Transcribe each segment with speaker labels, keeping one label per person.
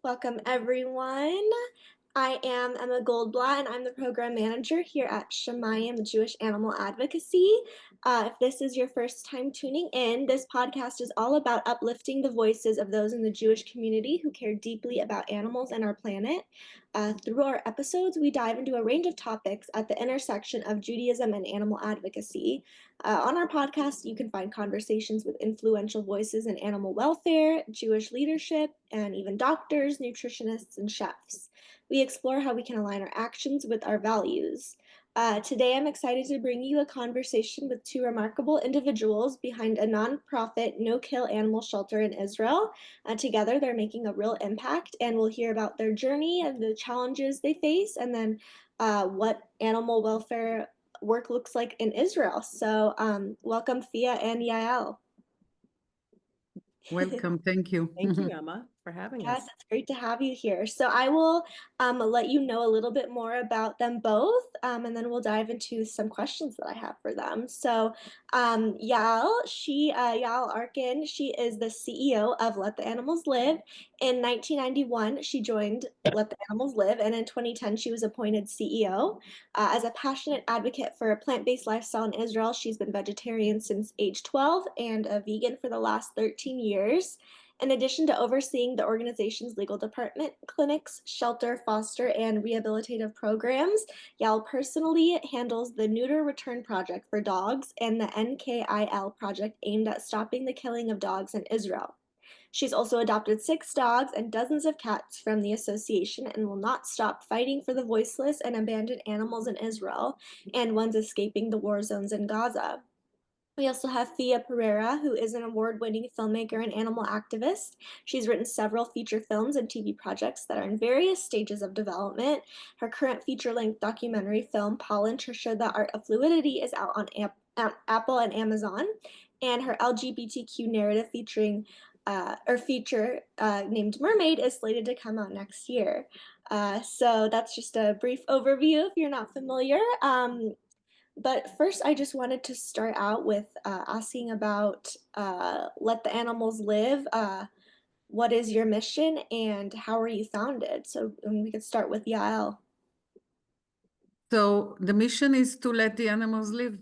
Speaker 1: Welcome, everyone. I am Emma Goldblatt, and I'm the program manager here at Shamayim, Jewish Animal Advocacy. If this is your first time tuning in, this podcast is all about uplifting the voices of those in the Jewish community who care deeply about animals and our planet. Through our episodes, we dive into a range of topics at the intersection of Judaism and animal advocacy. On our podcast, you can find conversations with influential voices in animal welfare, Jewish leadership, and even doctors, nutritionists, and chefs. We explore how we can align our actions with our values. Today, I'm excited to bring you a conversation with two remarkable individuals behind a nonprofit no-kill animal shelter in Israel. Together, they're making a real impact, and we'll hear about their journey and the challenges they face, and then what animal welfare work looks like in Israel. So welcome, Thea and Yael.
Speaker 2: Welcome. Thank you.
Speaker 3: Thank you, Emma, for having
Speaker 1: Yes,
Speaker 3: us.
Speaker 1: it's great to have you here. So I will let you know a little bit more about them both, and then we'll dive into some questions that I have for them. So Yael Arkin, she is the CEO of Let the Animals Live. In 1991, she joined Let the Animals Live, and in 2010, she was appointed CEO. As a passionate advocate for a plant-based lifestyle in Israel, she's been vegetarian since age 12 and a vegan for the last 13 years. In addition to overseeing the organization's legal department, clinics, shelter, foster, and rehabilitative programs, Yal personally handles the Neuter Return Project for dogs and the NKIL project aimed at stopping the killing of dogs in Israel. She's also adopted 6 dogs and dozens of cats from the association and will not stop fighting for the voiceless and abandoned animals in Israel and ones escaping the war zones in Gaza. We also have Thea Pereira, who is an award-winning filmmaker and animal activist. She's written several feature films and TV projects that are in various stages of development. Her current feature-length documentary film, Paul and Trisha, The Art of Fluidity, is out on Apple and Amazon. And her LGBTQ narrative feature named Mermaid is slated to come out next year. So that's just a brief overview if you're not familiar. But first, I just wanted to start out with asking about Let the Animals Live. What is your mission and how are you founded? So we could start with Yael.
Speaker 2: So the mission is to let the animals live,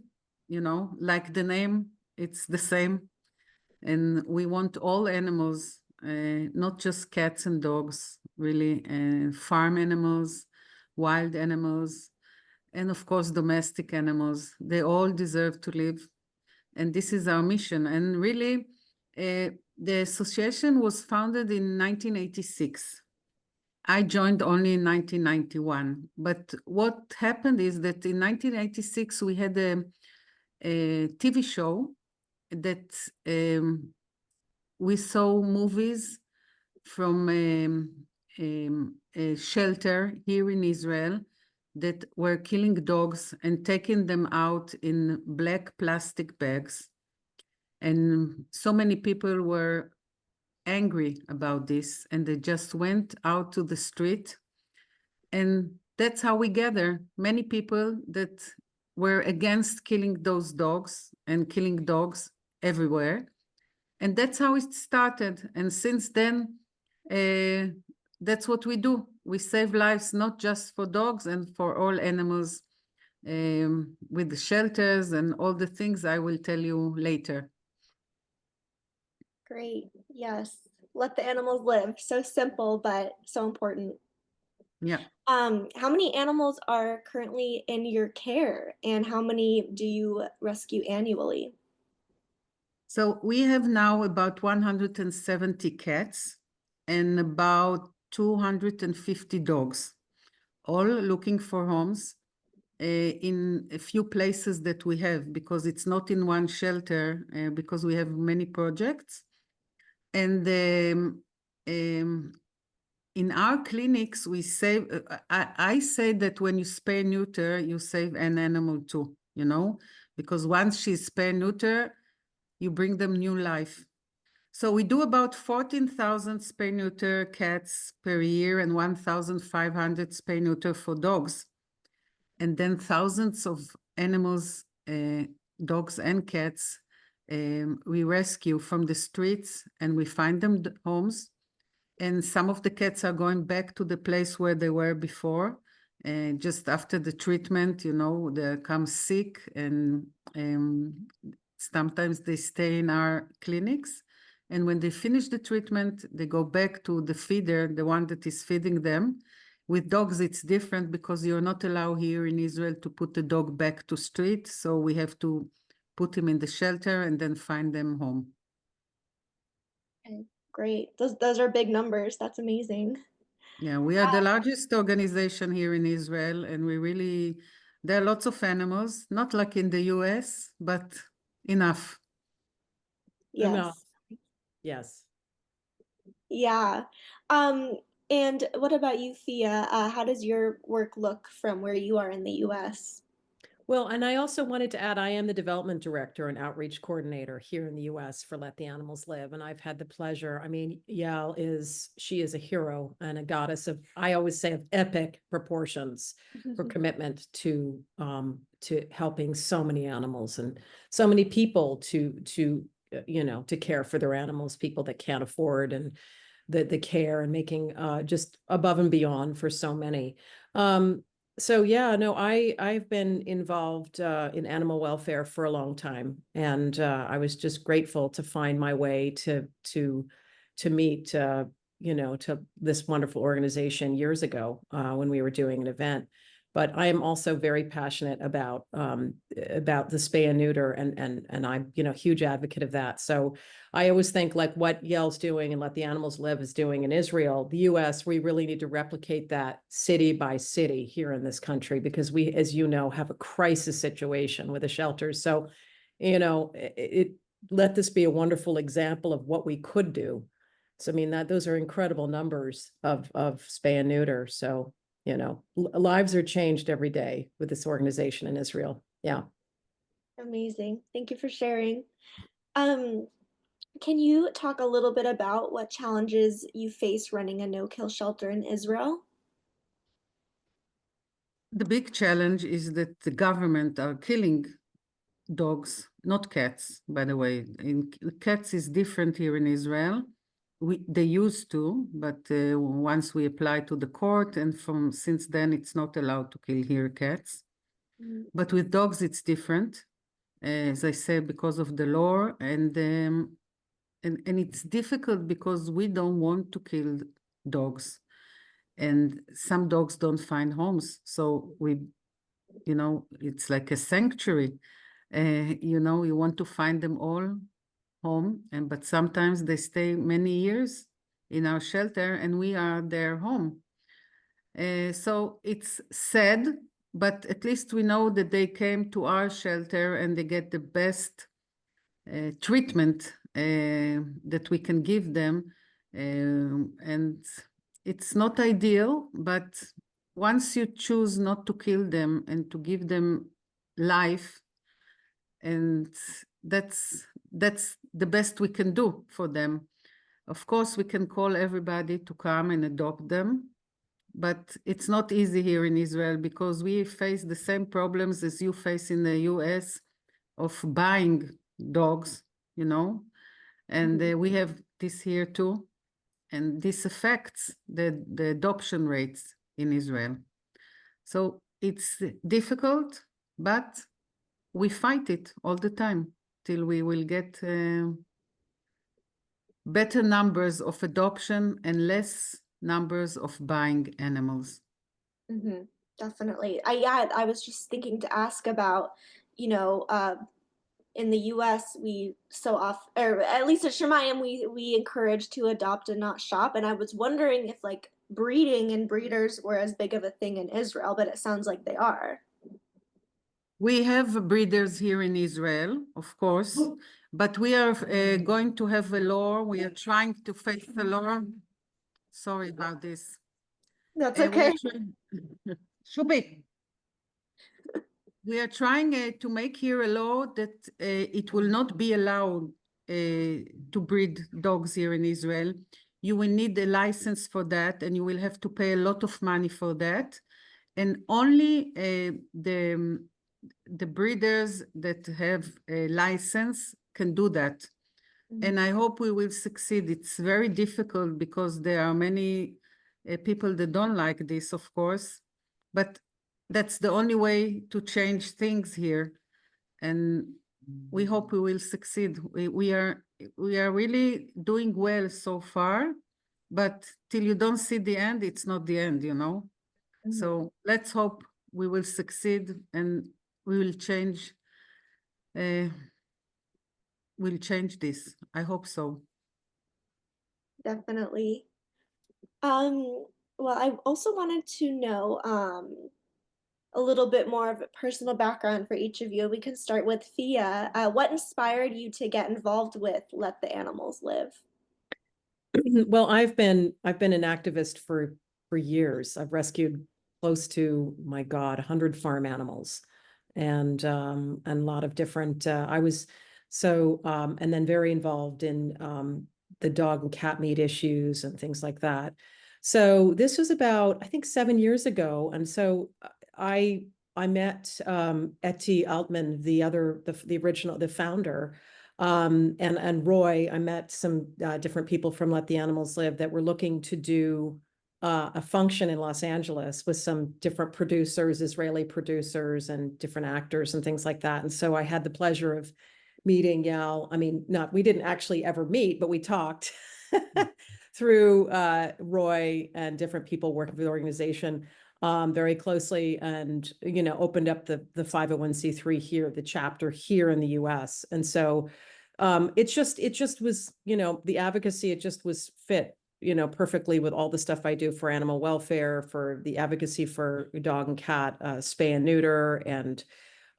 Speaker 2: like the name, it's the same. And we want all animals, not just cats and dogs, really, farm animals, wild animals, and of course, domestic animals. They all deserve to live. And this is our mission. And really, the association was founded in 1986. I joined only in 1991. But what happened is that in 1986, we had a TV show that we saw movies from a shelter here in Israel that were killing dogs and taking them out in black plastic bags. And so many people were angry about this, and they just went out to the street. And that's how we gather many people that were against killing those dogs and killing dogs everywhere. And that's how it started. And since then, that's what we do. We save lives, not just for dogs and for all animals, with the shelters and all the things I will tell you later.
Speaker 1: Great. Yes. Let the animals live. So simple, but so important.
Speaker 2: Yeah.
Speaker 1: How many animals are currently in your care and how many do you rescue annually?
Speaker 2: So we have now about 170 cats and about 250 dogs, all looking for homes in a few places that we have, because it's not in one shelter, because we have many projects. And in our clinics, we save, I say that when you spay neuter, you save an animal too, because once she's spay neuter, you bring them new life. So we do about 14,000 spay neuter cats per year and 1,500 spay neuter for dogs. And then thousands of animals, dogs and cats, we rescue from the streets and we find them homes. And some of the cats are going back to the place where they were before. Just after the treatment, they come sick, and sometimes they stay in our clinics. And when they finish the treatment, they go back to the feeder, the one that is feeding them. With dogs, it's different because you're not allowed here in Israel to put the dog back to street. So we have to put him in the shelter and then find them home.
Speaker 1: Okay, great. Those are big numbers. That's amazing.
Speaker 2: Yeah, we are the largest organization here in Israel, and there are lots of animals, not like in the US, but enough.
Speaker 3: Enough.
Speaker 1: Yes.
Speaker 3: Yes.
Speaker 1: Yeah. Um, and what about you, Thea? How does your work look from where you are in the US?
Speaker 3: Well, and I also wanted to add, I am the development director and outreach coordinator here in the US for Let the Animals Live. And I've had the pleasure. I mean, she is a hero and a goddess of, I always say, of epic proportions. Her commitment to helping so many animals and so many people to care for their animals, people that can't afford and the care, and making just above and beyond for so many. So yeah, no, I've been involved in animal welfare for a long time, and I was just grateful to find my way to meet to this wonderful organization years ago when we were doing an event. But I am also very passionate about the spay and neuter, and I'm huge advocate of that. So I always think like what Yale's doing and Let the Animals Live is doing in Israel, the US, we really need to replicate that city by city here in this country, because we, as you know, have a crisis situation with the shelters. So, let this be a wonderful example of what we could do. So, I mean, those are incredible numbers of spay and neuter. So, lives are changed every day with this organization in Israel. Yeah.
Speaker 1: Amazing. Thank you for sharing. Um, can you talk a little bit about what challenges you face running a no-kill shelter in Israel?
Speaker 2: The big challenge is that the government are killing dogs, not cats, by the way. Cats is different here in Israel. They used to, but once we apply to the court, and since then it's not allowed to kill here cats.
Speaker 1: Mm.
Speaker 2: But with dogs, it's different, as I said, because of the law, and it's difficult because we don't want to kill dogs, and some dogs don't find homes. So it's like a sanctuary. You want to find them all home, but sometimes they stay many years in our shelter, and we are their home. So it's sad, but at least we know that they came to our shelter and they get the best treatment that we can give them. And it's not ideal, but once you choose not to kill them and to give them life, and that's the best we can do for them. Of course, we can call everybody to come and adopt them, but it's not easy here in Israel because we face the same problems as you face in the US of buying dogs, and we have this here too. And this affects the adoption rates in Israel. So it's difficult, but we fight it all the time till we will get better numbers of adoption and less numbers of buying animals.
Speaker 1: Mm-hmm. Definitely. I was just thinking to ask about, you know, in the US we so often, or at least at Shamayim, we encourage to adopt and not shop. And I was wondering if like breeding and breeders were as big of a thing in Israel, but it sounds like they are.
Speaker 2: We have breeders here in Israel, of course, but we are going to have a law. We are trying to face the law. Sorry about this.
Speaker 1: That's
Speaker 2: We
Speaker 1: okay.
Speaker 2: are Shubi. We are trying to make here a law that it will not be allowed to breed dogs here in Israel. You will need a license for that, and you will have to pay a lot of money for that. And only the breeders that have a license can do that. and I hope we will succeed. It's very difficult because there are many people that don't like this, of course, but that's the only way to change things here. And we hope we will succeed. We are really doing well so far, but till you don't see the end, it's not the end, you know? So let's hope we will succeed and we will change this. I hope so.
Speaker 1: Definitely. Well, I also wanted to know a little bit more of a personal background for each of you. We can start with Thea. What inspired you to get involved with Let the Animals Live?
Speaker 3: Well, I've been an activist for years. I've rescued close to, my God, 100 farm animals, and a lot of different. I was and then very involved in the dog and cat meat issues and things like that. So this was about, I think, 7 years ago, and so I met Etty Altman, the original, the founder, and Roy. I met some different people from Let the Animals Live that were looking to do a function in Los Angeles with some different producers, Israeli producers, and different actors and things like that. And so I had the pleasure of meeting Yael. I mean, we didn't actually ever meet, but we talked through Roy and different people working for the organization very closely, and opened up the 501c3 here, the chapter here in the US. And so it just was, the advocacy, it just was fit, perfectly with all the stuff I do for animal welfare, for the advocacy for dog and cat, spay and neuter, and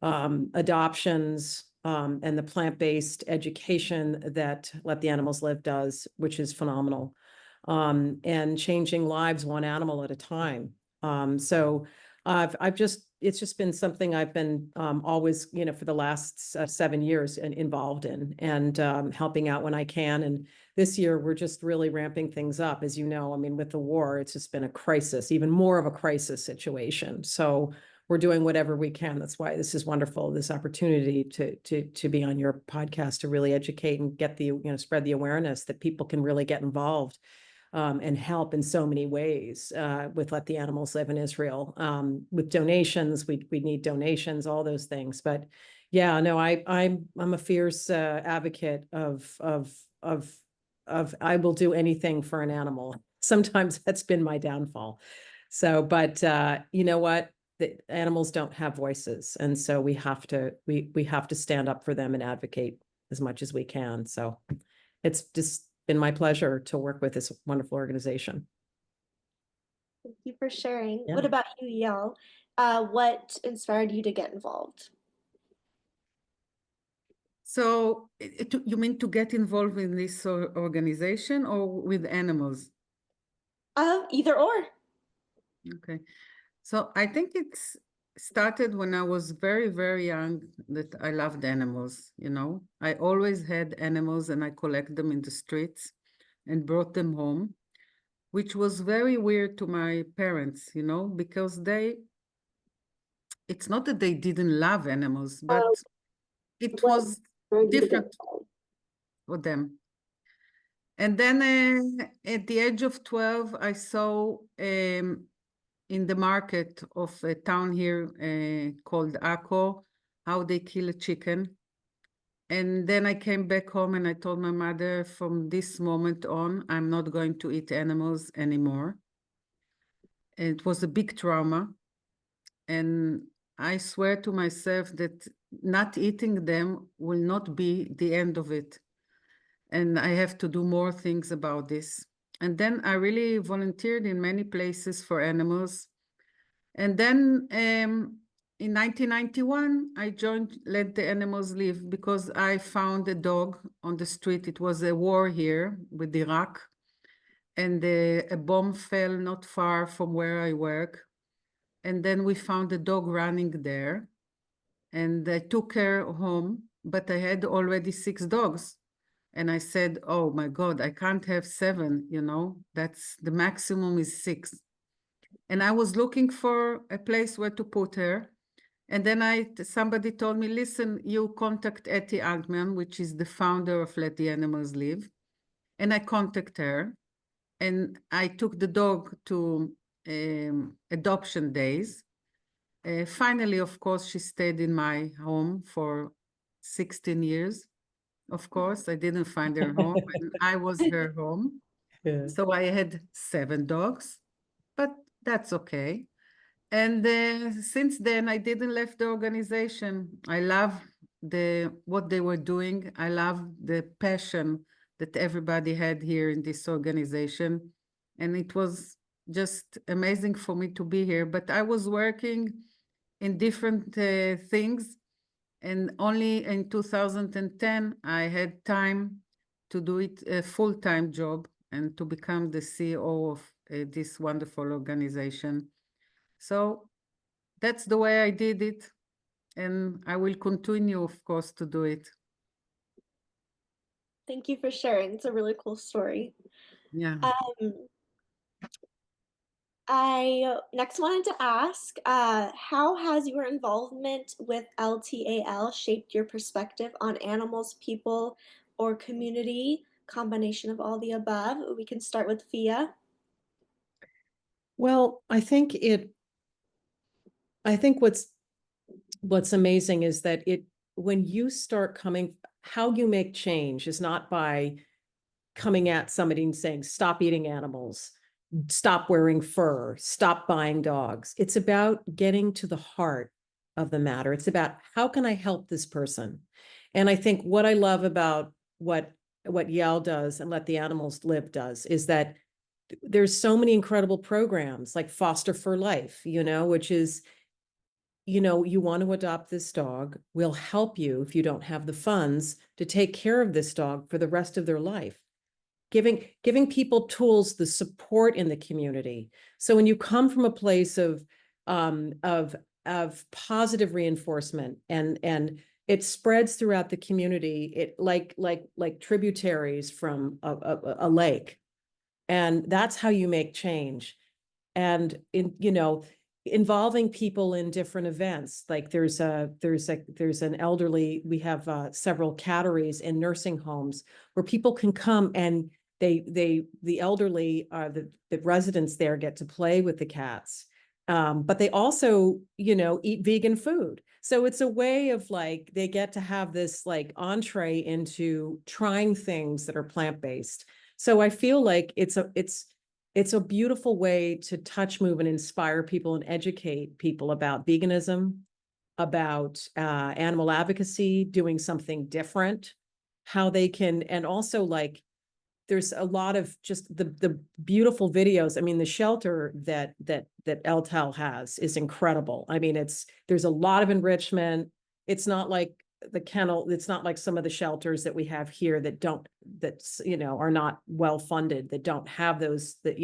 Speaker 3: adoptions, and the plant-based education that Let the Animals Live does, which is phenomenal, and changing lives one animal at a time. So it's just been something I've been always, for the last 7 years involved in, and helping out when I can. And this year we're just really ramping things up. As you know, I mean, with the war, it's just been a crisis, even more of a crisis situation. So we're doing whatever we can. That's why this is wonderful, this opportunity to be on your podcast, to really educate and get spread the awareness that people can really get involved and help in so many ways with Let the Animals Live in Israel. With donations, we need donations, all those things. But yeah, no, I'm a fierce advocate of I will do anything for an animal. Sometimes that's been my downfall. So, but you know what? The animals don't have voices, and so we have to stand up for them and advocate as much as we can. So it's just been my pleasure to work with this wonderful organization.
Speaker 1: Thank you for sharing.
Speaker 3: Yeah.
Speaker 1: What about you, Yael? What inspired you to get involved?
Speaker 2: So you mean to get involved in this organization or with animals?
Speaker 1: Either or.
Speaker 2: Okay. So I think it's started when I was very, very young, that I loved animals, you know. I always had animals and I collect them in the streets and brought them home, which was very weird to my parents, you know, because it's not that they didn't love animals, but it
Speaker 1: What
Speaker 2: was
Speaker 1: inspired you to get
Speaker 2: different
Speaker 1: involved?
Speaker 2: for them. And then at the age of 12, I saw in the market of a town here called Akko, how they kill a chicken. And then I came back home and I told my mother, from this moment on, I'm not going to eat animals anymore. And it was a big trauma. And I swear to myself that not eating them will not be the end of it. And I have to do more things about this. And then I really volunteered in many places for animals. And then in 1991, I joined Let the Animals Live because I found a dog on the street. It was a war here with Iraq, and a bomb fell not far from where I work. And then we found a dog running there, and I took her home, but I had already 6 dogs. And I said, oh my God, I can't have 7, you know, that's the maximum is 6. And I was looking for a place where to put her. And then somebody told me, listen, you contact Etty Altman, which is the founder of Let the Animals Live. And I contacted her, and I took the dog to adoption days. Finally, of course, she stayed in my home for 16 years. Of course, I didn't find her home, and I was her home.
Speaker 3: Yeah.
Speaker 2: So I had 7 dogs, but that's okay. And since then, I didn't left the organization. I love what they were doing. I love the passion that everybody had here in this organization. And it was just amazing for me to be here. But I was working in different things. And only in 2010, I had time to do it a full-time job and to become the CEO of this wonderful organization. So that's the way I did it. And I will continue, of course, to do it.
Speaker 1: Thank you for sharing. It's a really cool story.
Speaker 2: Yeah.
Speaker 1: Um, I next wanted to ask, how has your involvement with LTAL shaped your perspective on animals, people, or community? Combination of all the above. We can start with Fia.
Speaker 3: Well, I think what's amazing is that when you start how you make change is not by coming at somebody and saying, stop eating animals, stop wearing fur, stop buying dogs. It's about getting to the heart of the matter. It's about how can I help this person? And I think what I love about what Yael does and Let the Animals Live does is that there's so many incredible programs like Foster for Life, which is, you want to adopt this dog, we'll help you if you don't have the funds to take care of this dog for the rest of their life. Giving people tools, the support in the community. So when you come from a place of positive reinforcement and it spreads throughout the community, it like tributaries from a lake. And that's how you make change. And involving people in different events. Like there's an elderly, we have several catteries in nursing homes where people can come and the elderly, the residents there get to play with the cats. But they also, eat vegan food. So it's a way of like, they get to have this like entree into trying things that are plant-based. So I feel like it's a beautiful way to touch, move, and inspire people and educate people about veganism, about animal advocacy, doing something different, how they can, and also like there's a lot of just the beautiful videos. I mean, the shelter that LTAL has is incredible. I mean, there's a lot of enrichment. It's not like the kennel. It's not like some of the shelters that we have here that are not well funded, that don't have those, that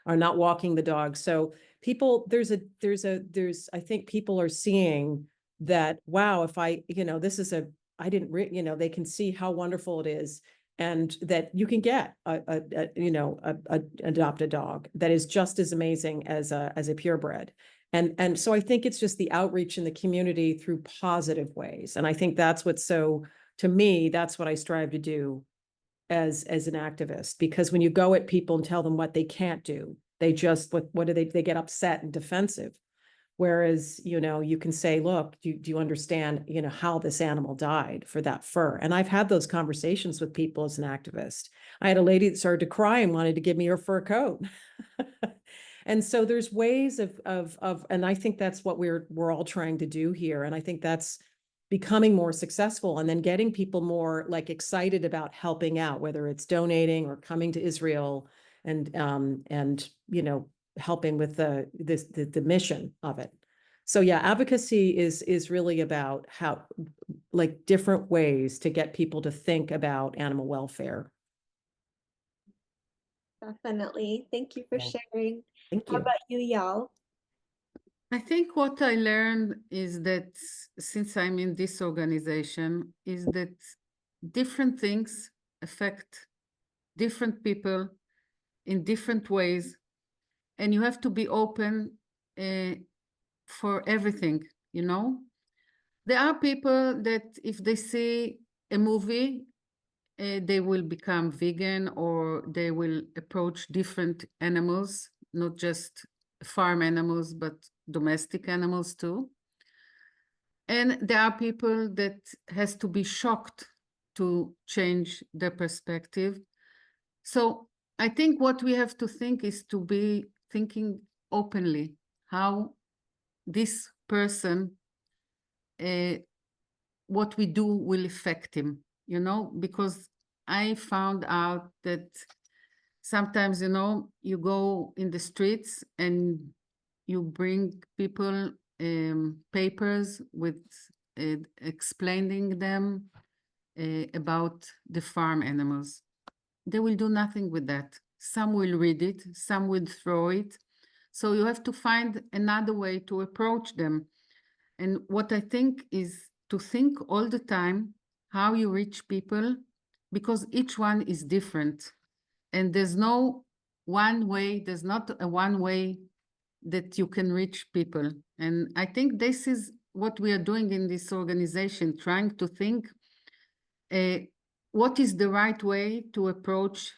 Speaker 3: are not walking the dog. So people, I think people are seeing that, wow, if I didn't, they can see how wonderful it is, and that you can get adopt a dog that is just as amazing as a purebred. And so I think it's just the outreach in the community through positive ways. And I think that's to me, that's what I strive to do as an activist, because when you go at people and tell them what they can't do, they just, what do they get upset and defensive. Whereas, you can say, look, do you understand, how this animal died for that fur? And I've had those conversations with people as an activist. I had a lady that started to cry and wanted to give me her fur coat. And so there's ways and I think that's what we're all trying to do here. And I think that's becoming more successful, and then getting people more like excited about helping out, whether it's donating or coming to Israel and helping with the mission of it. So yeah, advocacy is really about how, like, different ways to get people to think about animal welfare.
Speaker 1: Definitely. Thank you for sharing.
Speaker 3: Thank
Speaker 1: How
Speaker 3: you.
Speaker 1: about you, Yael?
Speaker 2: I think what I learned is that since I'm in this organization, is that different things affect different people in different ways, and you have to be open for everything. you know? There are people that if they see a movie, they will become vegan or they will approach different animals, not just farm animals, but domestic animals too. And there are people that has to be shocked to change their perspective. So I think what we have to think is to be thinking openly how this person, what we do will affect him, you know, because I found out that sometimes, you know, you go in the streets and you bring people papers with explaining them about the farm animals. They will do nothing with that. Some will read it, some will throw it. So you have to find another way to approach them. And what I think is to think all the time how you reach people, because each one is different. And there's no one way, there's not a one way that you can reach people. And I think this is what we are doing in this organization, trying to think what is the right way to approach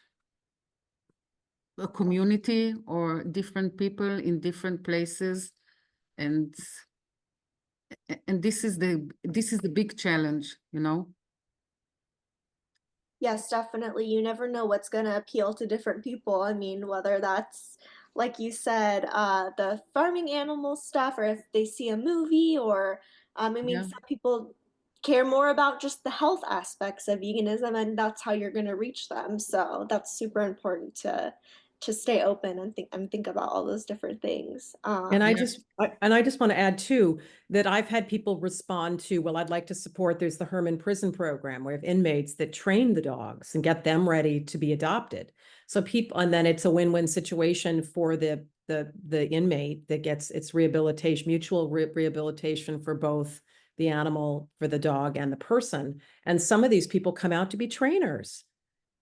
Speaker 2: a community or different people in different places. And this is the big challenge, you know.
Speaker 1: Yes, definitely. You never know what's going to appeal to different people. I mean, whether that's, like you said, the farming animal stuff, or if they see a movie, or, I mean,
Speaker 2: Yeah.
Speaker 1: some people care more about just the health aspects of veganism, and that's how you're going to reach them. So that's super important to stay open and think about all those different things.
Speaker 3: And
Speaker 2: Yeah.
Speaker 3: I just want to add too, that I've had people respond to, well, I'd like to support, there's the Herman Prison Program where we have inmates that train the dogs and get them ready to be adopted. So people, and then it's a win-win situation for the inmate that gets its rehabilitation, mutual rehabilitation for both the animal, for the dog and the person. And some of these people come out to be trainers.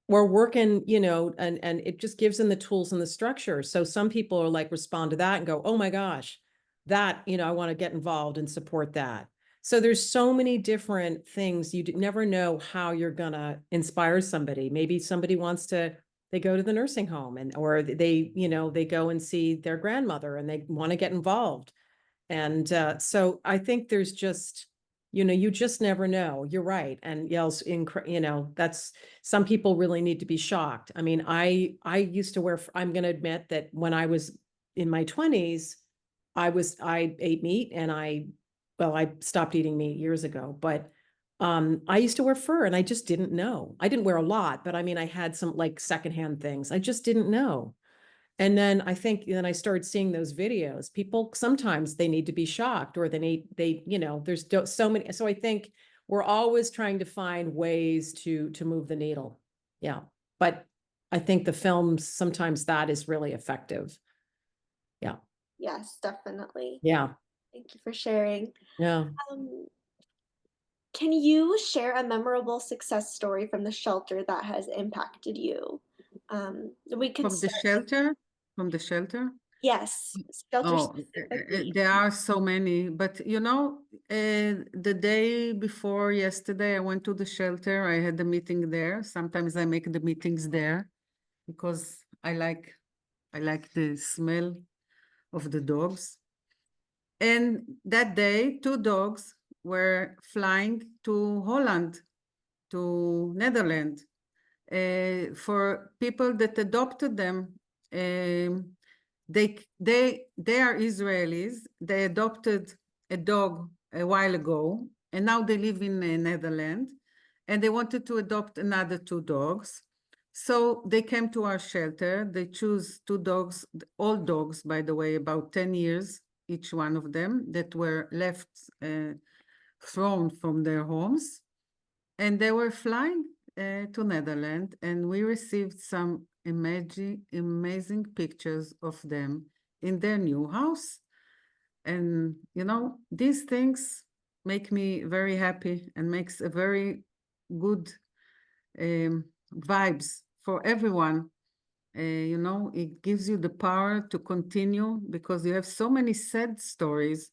Speaker 3: We're working, you know, and it just gives them the tools and the structure. So some people are like respond to that and go, oh my gosh, that, you know, I want to get involved and support that. So there's so many different things. You never know how you're gonna inspire somebody. Maybe somebody wants to, they go to the nursing home and or they, you know, they go and see their grandmother and they want to get involved. And so I think there's just, you know, you just never know. You're right. And you know, that's, some people really need to be shocked. I mean, I used to wear, I'm going to admit that when I was in my 20s, I ate meat and well, I stopped eating meat years ago, but I used to wear fur and I just didn't know. I didn't wear a lot, but I mean, I had some like secondhand things. I just didn't know. And then I think then I started seeing those videos. People sometimes they need to be shocked or they you know there's so many. So I think we're always trying to find ways to move the needle. Yeah, but I think the films sometimes that is really effective. Yeah,
Speaker 1: Yes, definitely.
Speaker 3: yeah,
Speaker 1: Thank you for sharing.
Speaker 3: yeah.
Speaker 1: Um, can you share a memorable success story from the shelter that has impacted you? We could
Speaker 2: From the
Speaker 1: start,
Speaker 2: shelter, from the shelter.
Speaker 1: yes, shelter
Speaker 2: Oh,
Speaker 1: specifically.
Speaker 2: there are so many, but you know, the day before yesterday, I went to the shelter. I had a meeting there. Sometimes I make the meetings there because I like the smell of the dogs. And that day, two dogs were flying to Holland, to Netherlands, for people that adopted them. Um, they are Israelis. They adopted a dog a while ago, and now they live in Netherlands, and they wanted to adopt another two dogs. So they came to our shelter. They choose two dogs, old dogs, by the way, about 10 years, each one of them, that were left, thrown from their homes. And they were flying to Netherlands, and we received some amazing pictures of them in their new house. And you know, these things make me very happy and makes a very good vibes for everyone. You know, it gives you the power to continue because you have so many sad stories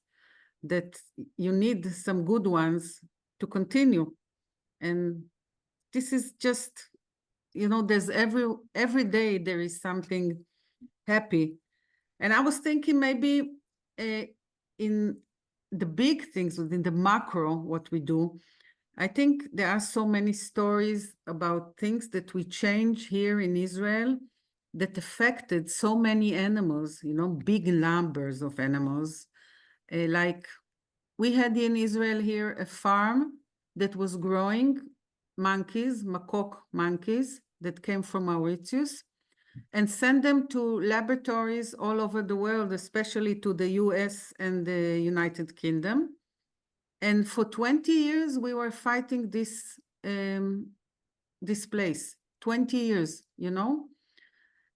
Speaker 2: that you need some good ones to continue. And this is just, there's every day there is something happy. And I was thinking maybe in the big things, within the macro, what we do, I think there are so many stories about things that we change here in Israel that affected so many animals, big numbers of animals. Like we had in Israel here a farm that was growing monkeys, macaque monkeys that came from Mauritius, and send them to laboratories all over the world, especially to the US and the United Kingdom. And for 20 years, we were fighting this place, 20 years,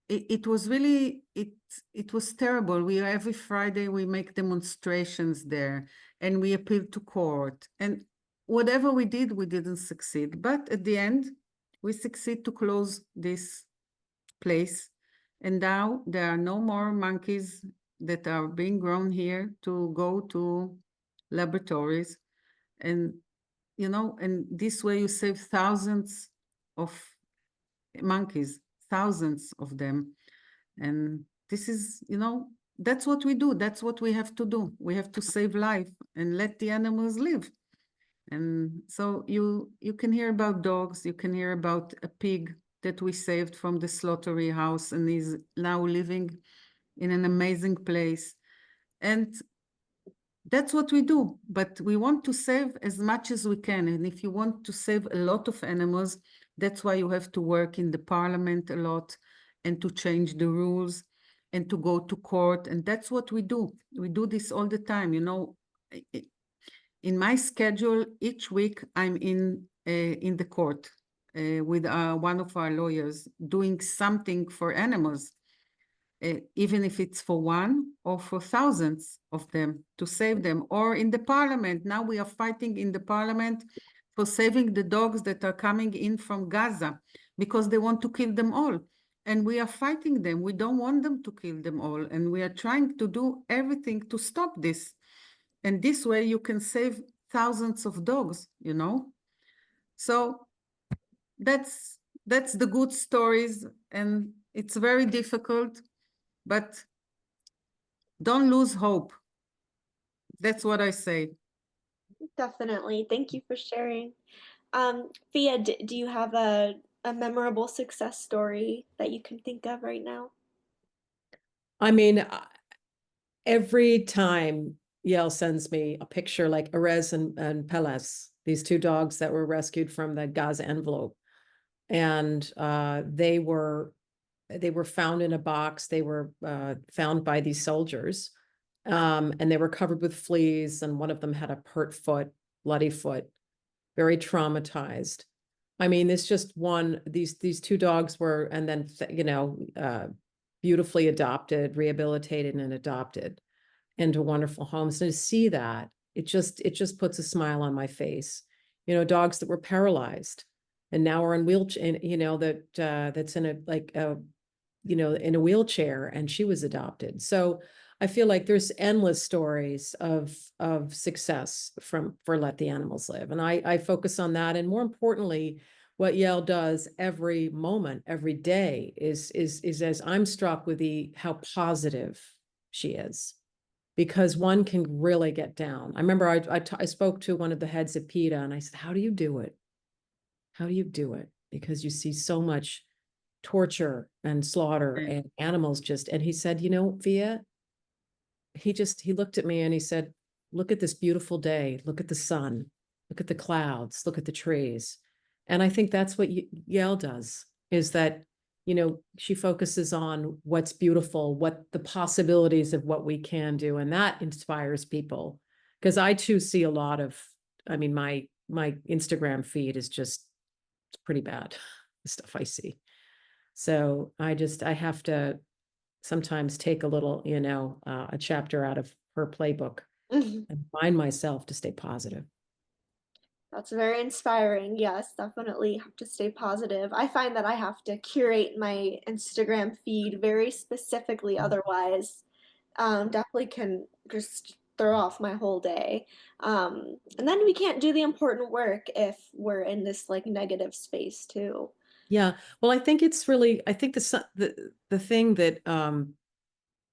Speaker 2: It was really, it was terrible. Every Friday, we make demonstrations there, and we appealed to court. And whatever we did, we didn't succeed. But at the end, we succeed to close this place. And now there are no more monkeys that are being grown here to go to laboratories. And, and this way you save thousands of monkeys, thousands of them. And this is, that's what we do. That's what we have to do. We have to save life and let the animals live. And so you can hear about dogs, you can hear about a pig that we saved from the slaughtery house and is now living in an amazing place. And that's what we do, but we want to save as much as we can. And if you want to save a lot of animals, that's why you have to work in the parliament a lot and to change the rules and to go to court. And that's what we do. We do this all the time. In my schedule, each week I'm in the court with one of our lawyers doing something for animals. Even if it's for one or for thousands of them, to save them. Or in the parliament, now we are fighting in the parliament for saving the dogs that are coming in from Gaza because they want to kill them all. And we are fighting them. We don't want them to kill them all. And we are trying to do everything to stop this. And this way you can save thousands of dogs, So that's the good stories. And it's very difficult, but don't lose hope. That's what I say.
Speaker 1: Definitely. Thank you for sharing. Fia, do you have a memorable success story that you can think of right now?
Speaker 3: I mean, every time Yael sends me a picture like Erez and Peles, these two dogs that were rescued from the Gaza envelope, and they were found in a box. They were found by these soldiers, and they were covered with fleas, and one of them had a hurt foot, bloody foot, very traumatized. I mean, it's just these two dogs were, and then, beautifully adopted, rehabilitated and adopted into wonderful homes. And to see that, it just puts a smile on my face. Dogs that were paralyzed and now are in wheelchair, that's in in a wheelchair, and she was adopted. So I feel like there's endless stories of success for Let the Animals Live. And I focus on that. And more importantly, what Yael does every moment, every day is as I'm struck with how positive she is, because one can really get down. I remember I spoke to one of the heads of PETA and I said, how do you do it? How do you do it? Because you see so much torture and slaughter and animals and he said, Via, he looked at me and he said, look at this beautiful day. Look at the sun, look at the clouds, look at the trees. And I think that's what Yael does, is that, she focuses on what's beautiful, what the possibilities of what we can do. And that inspires people. Because I too see a lot of, my Instagram feed is just pretty bad, the stuff I see. So I have to sometimes take a little, a chapter out of her playbook and remind myself to stay positive.
Speaker 1: That's very inspiring. Yes, definitely have to stay positive. I find that I have to curate my Instagram feed very specifically, otherwise, definitely can just throw off my whole day. And then we can't do the important work if we're in this like negative space too.
Speaker 3: Yeah. Well, I think it's really, I think the thing that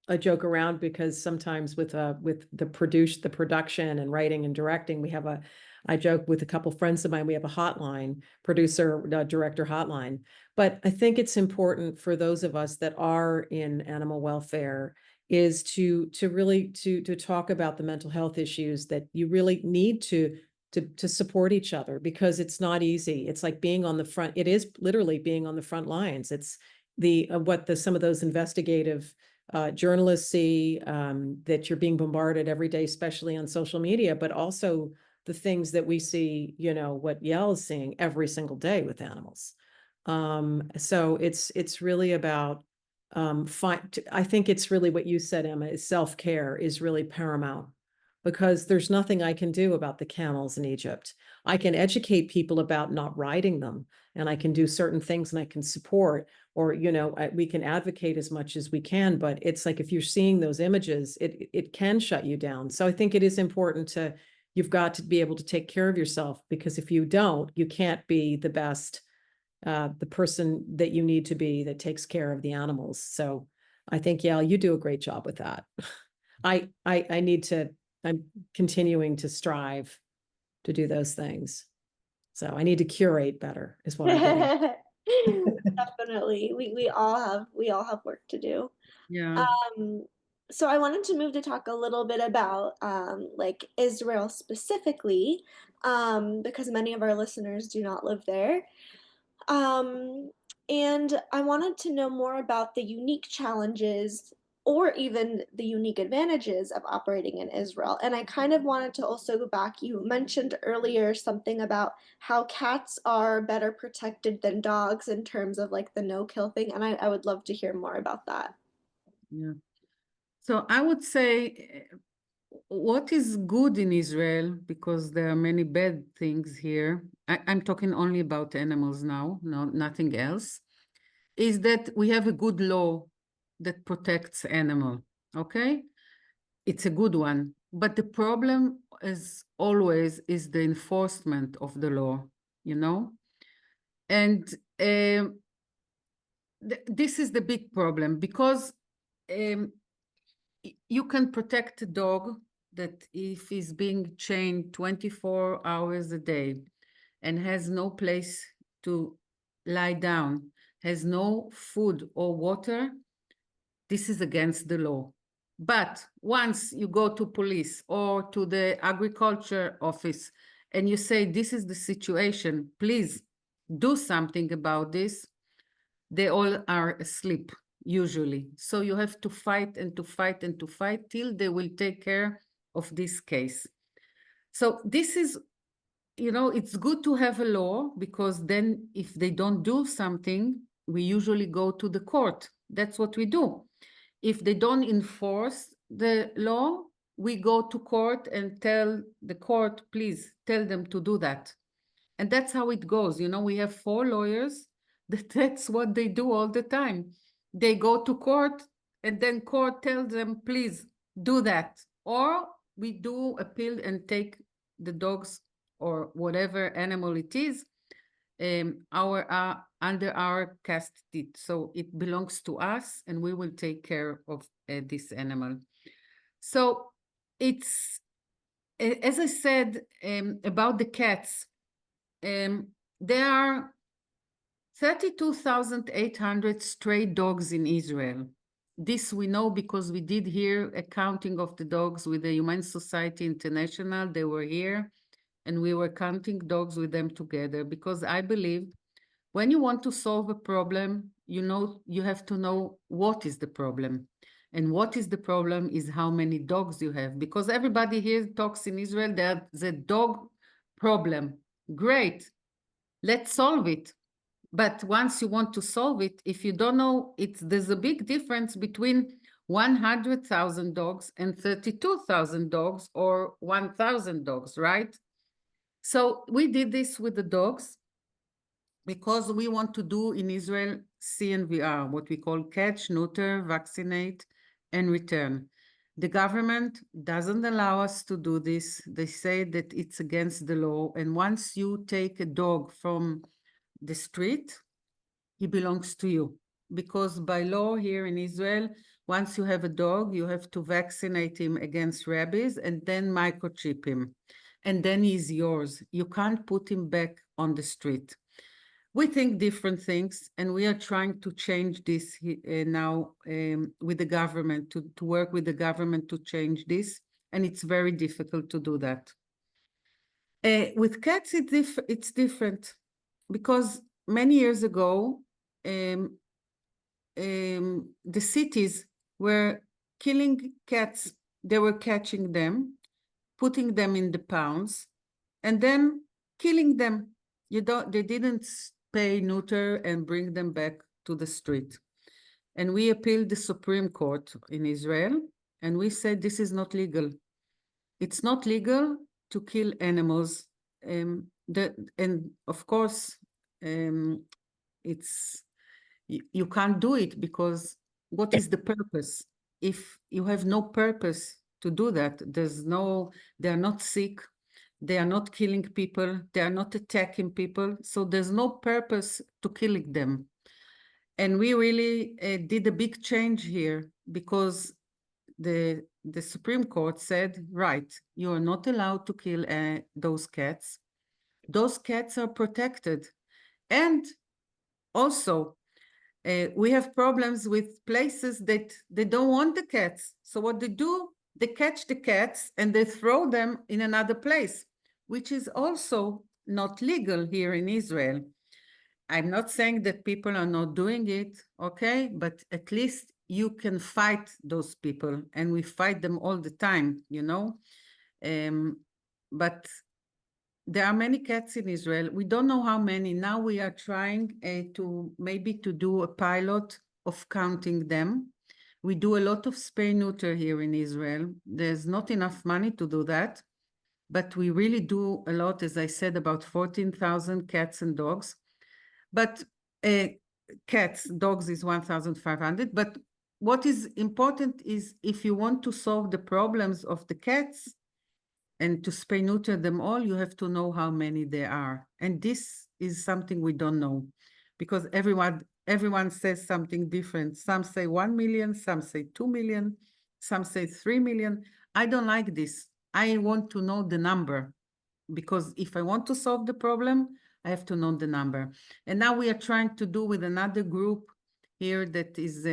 Speaker 3: I joke around because sometimes with the production and writing and directing, I joke with a couple friends of mine, we have a hotline, producer, director hotline. But I think it's important for those of us that are in animal welfare is to really to talk about the mental health issues that you really need to support each other, because it's not easy. It's like being on the front. It is literally being on the front lines. It's some of those investigative journalists see, that you're being bombarded every day, especially on social media, but also the things that we see, what Yael is seeing every single day with animals. So it's really about, I think it's really what you said, Emma, is self-care is really paramount, because there's nothing I can do about the camels in Egypt. I can educate people about not riding them, and I can do certain things, and I can support, or we can advocate as much as we can. But it's like, if you're seeing those images, it can shut you down. So I think it is important you've got to be able to take care of yourself, because if you don't, you can't be the best, the person that you need to be that takes care of the animals. So I think, Yael, you do a great job with that. I'm continuing to strive to do those things. So I need to curate better is what I'm getting.
Speaker 1: Definitely. We all have work to do.
Speaker 2: Yeah.
Speaker 1: So I wanted to move to talk a little bit about like Israel specifically, because many of our listeners do not live there. Um, and I wanted to know more about the unique challenges or even the unique advantages of operating in Israel. And I kind of wanted to also go back. You mentioned earlier something about how cats are better protected than dogs in terms of like the no-kill thing. And I would love to hear more about that.
Speaker 2: Yeah. So I would say what is good in Israel, because there are many bad things here. I'm talking only about animals now, no, nothing else, is that we have a good law that protects animal. Okay? It's a good one. But the problem, as always, is the enforcement of the law, you know? And this is the big problem, because um, you can protect a dog that if he's being chained 24 hours a day and has no place to lie down, has no food or water, this is against the law. But once you go to police or to the agriculture office and you say, this is the situation, please do something about this, they all are asleep usually. So you have to fight and to fight and to fight till they will take care of this case. So this is, it's good to have a law, because then if they don't do something, we usually go to the court. That's what we do. If they don't enforce the law, we go to court and tell the court, please tell them to do that. And that's how it goes. We have 4 lawyers that's what they do all the time. They go to court and then court tells them, please do that. Or we do appeal and take the dogs or whatever animal it is, under our custody. So it belongs to us and we will take care of this animal. So it's, as I said, about the cats, there are 32,800 stray dogs in Israel. This we know because we did here a counting of the dogs with the Humane Society International. They were here and we were counting dogs with them together, because I believe when you want to solve a problem, you have to know what is the problem. And what is the problem is how many dogs you have, because everybody here talks in Israel, there's a dog problem. Great, let's solve it. But once you want to solve it, if you don't know, there's a big difference between 100,000 dogs and 32,000 dogs or 1,000 dogs, right? So we did this with the dogs because we want to do in Israel CNVR, what we call catch, neuter, vaccinate, and return. The government doesn't allow us to do this. They say that it's against the law. And once you take a dog from the street, he belongs to you. Because by law here in Israel, once you have a dog, you have to vaccinate him against rabies and then microchip him. And then he's yours. You can't put him back on the street. We think different things, and we are trying to change this now with the government, to work with the government to change this, and it's very difficult to do that. With cats, it's different, because many years ago, the cities were killing cats. They were catching them, putting them in the pounds, and then killing them. They didn't spay, neuter, and bring them back to the street. And we appealed the Supreme Court in Israel, and we said this is not legal. It's not legal to kill animals. And of course, you can't do it, because what is the purpose? If you have no purpose to do that, they're not sick, they are not killing people, they are not attacking people, so there's no purpose to killing them. And we really did a big change here, because the Supreme Court said, right, you are not allowed to kill those cats. Those cats are protected. And also, we have problems with places that they don't want the cats. So what they do, they catch the cats and they throw them in another place, which is also not legal here in Israel. I'm not saying that people are not doing it, okay? But at least you can fight those people, and we fight them all the time, you know? But there are many cats in Israel. We don't know how many. Now we are trying to do a pilot of counting them. We do a lot of spay neuter here in Israel. There's not enough money to do that, but we really do a lot, as I said, about 14,000 cats and dogs. But dogs is 1,500. But what is important is, if you want to solve the problems of the cats and to spay neuter them all, you have to know how many there are. And this is something we don't know, because everyone says something different. Some say 1 million, some say 2 million, some say 3 million. I don't like this. I want to know the number, because if I want to solve the problem, I have to know the number. And now we are trying to do with another group here that is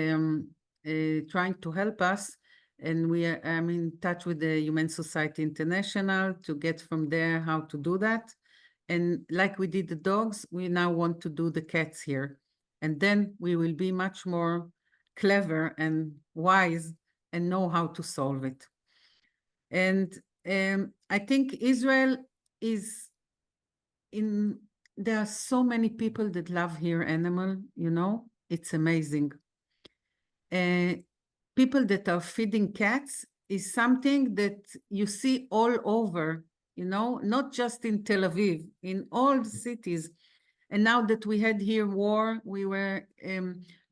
Speaker 2: trying to help us. And I'm in touch with the Humane Society International to get from there how to do that. And like we did the dogs, we now want to do the cats here. And then we will be much more clever and wise and know how to solve it. And I think Israel is there are so many people that love here animal, you know, it's amazing. People that are feeding cats is something that you see all over, you know, not just in Tel Aviv, in all the cities. And now that we had here war, we were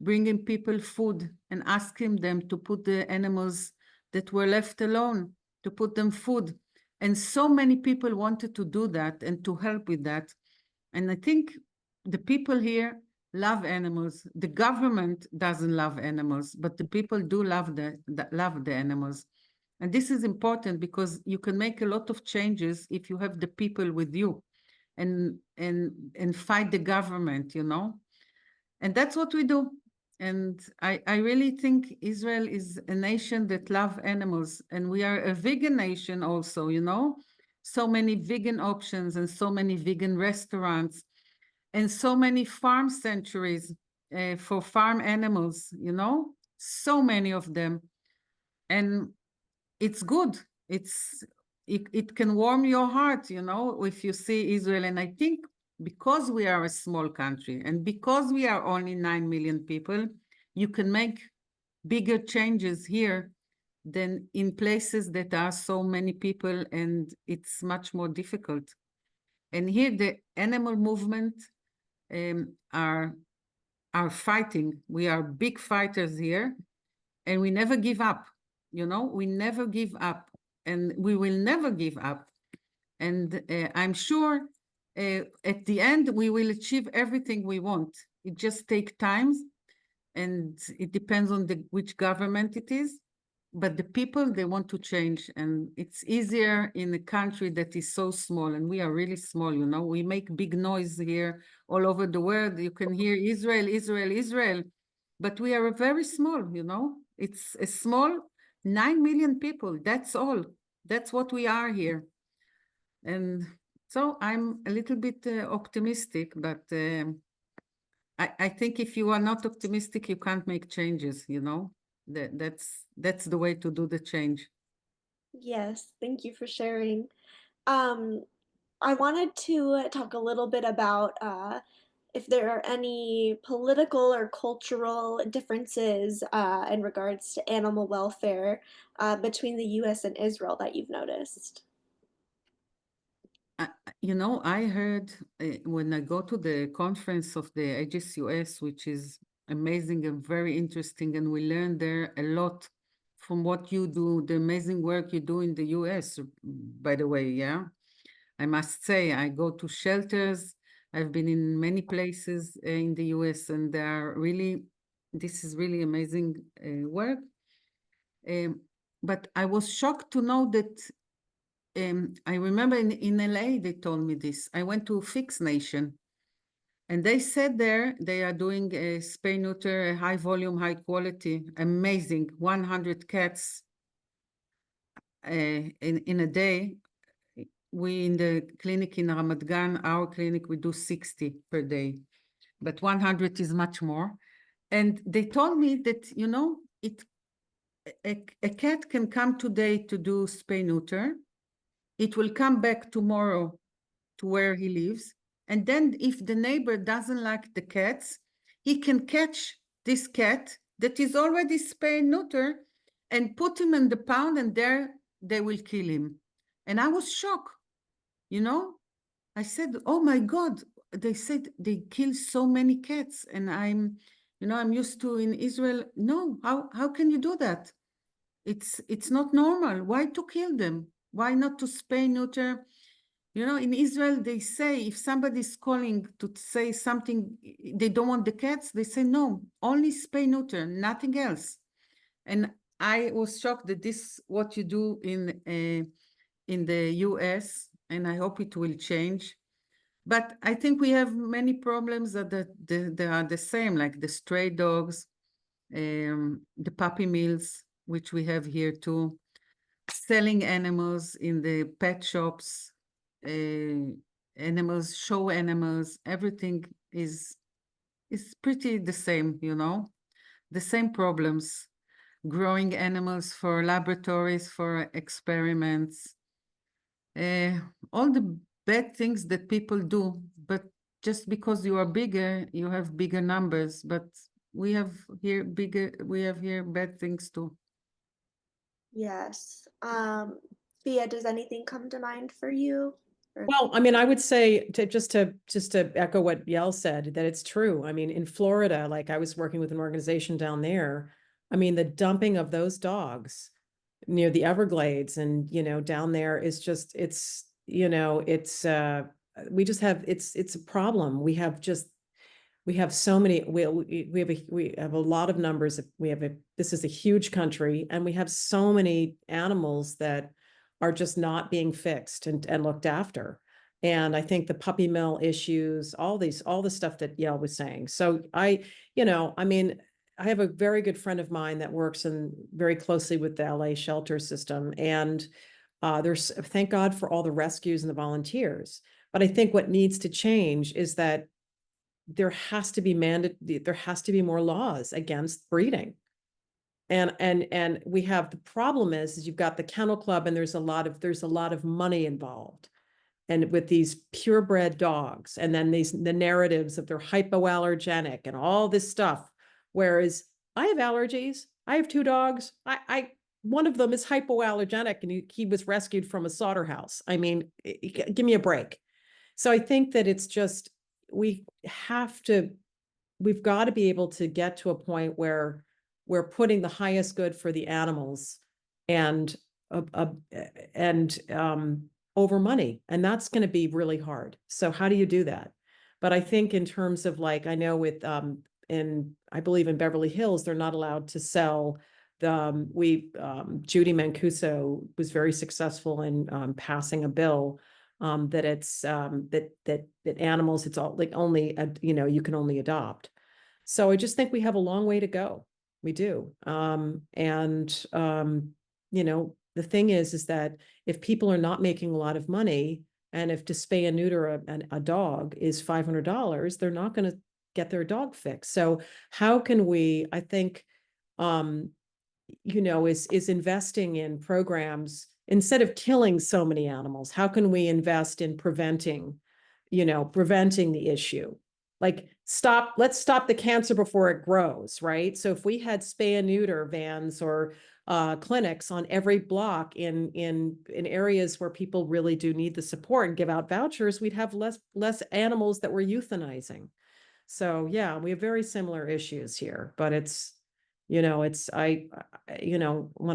Speaker 2: bringing people food and asking them to put the animals that were left alone, to put them food. And so many people wanted to do that and to help with that. And I think the people here love animals. The government doesn't love animals, but the people do love the animals. And this is important, because you can make a lot of changes if you have the people with you and fight the government, you know. And that's what we do. And I really think Israel is a nation that loves animals, and we are a vegan nation also, you know. So many vegan options and so many vegan restaurants and so many farm sanctuaries for farm animals, you know, so many of them. And it's good. It can warm your heart, you know, if you see Israel. And I think because we are a small country and because we are only 9 million people, you can make bigger changes here than in places that are so many people, and it's much more difficult. And here the animal movement are fighting. We are big fighters here, and we never give up. we never give up, and we will never give up. And I'm sure at the end we will achieve everything we want. It just takes time, and it depends on which government it is. But the people, they want to change, and it's easier in a country that is so small, and we are really small. We make big noise here all over the world. You can hear Israel, Israel, Israel, but we are very small. It's a small 9 million people. That's all. That's what we are here. And so I'm a little bit optimistic, but I think if you are not optimistic, you can't make changes, that's the way to do the change.
Speaker 1: Yes, thank you for sharing. Um, I wanted to talk a little bit about if there are any political or cultural differences in regards to animal welfare between the US and Israel that you've noticed.
Speaker 2: I heard when I go to the conference of the AGSUS, which is amazing and very interesting, and we learn there a lot from what you do, the amazing work you do in the US, by the way, yeah. I must say, I go to shelters. I've been in many places in the US, and this is really amazing work. But I was shocked to know that I remember in LA, they told me this. I went to Fix Nation, and they said there they are doing a spay neuter, a high volume, high quality, amazing, 100 cats in a day. We in the clinic in Ramat Gan, our clinic, we do 60 per day, but 100 is much more. And they told me that, a cat can come today to do spay neuter. It will come back tomorrow to where he lives. And then if the neighbor doesn't like the cats, he can catch this cat that is already spay neuter and put him in the pound, and there they will kill him. And I was shocked. I said, oh my God, they said they kill so many cats. And I'm used to in Israel. No, how can you do that? It's not normal. Why to kill them? Why not to spay neuter? In Israel, they say if somebody's calling to say something, they don't want the cats, they say no, only spay neuter, nothing else. And I was shocked that this what you do in the US, and I hope it will change. But I think we have many problems that they are the same, like the stray dogs, the puppy mills, which we have here too, selling animals in the pet shops, animals, show animals, everything is pretty the same, the same problems, growing animals for laboratories, for experiments, all the bad things that people do. But just because you are bigger, you have bigger numbers, but we have here bad things too.
Speaker 1: Yes. Thea, does anything come to mind for you?
Speaker 3: Well, I mean, I would say just to echo what Yael said, that it's true. I mean, in Florida, like I was working with an organization down there. I mean, the dumping of those dogs near the Everglades and, down there is just, it's we just have, it's a problem. We have so many, we have a lot of numbers. This is a huge country, and we have so many animals that are just not being fixed and looked after. And I think the puppy mill issues, all the stuff that Yael was saying. So I mean, I have a very good friend of mine that works very closely with the LA shelter system. And there's, thank God for all the rescues and the volunteers. But I think what needs to change is that there has to be more laws against breeding. And we have, the problem is you've got the kennel club, and there's a lot of money involved. And with these purebred dogs, and then the narratives of they're hypoallergenic and all this stuff. Whereas I have allergies. I have 2 dogs. One of them is hypoallergenic, and he was rescued from a slaughterhouse. I mean, give me a break. So I think that it's just, we've got to be able to get to a point where we're putting the highest good for the animals and uh, uh, over money, and that's going to be really hard. So how do you do that? But I think in terms of, like, I know with I believe in Beverly Hills, they're not allowed to sell the Judy Mancuso was very successful in passing a bill that it's that animals, it's all like only you can only adopt. So I just think we have a long way to go. We do. The thing is that if people are not making a lot of money, and if to spay and neuter a dog is $500, they're not going to get their dog fixed. So how can we, I think, um, is investing in programs instead of killing so many animals. How can we invest in preventing the issue? Like, let's stop the cancer before it grows, right? So if we had spay and neuter vans or clinics on every block in areas where people really do need the support and give out vouchers, we'd have less animals that we're euthanizing. So yeah, we have very similar issues here, but it's when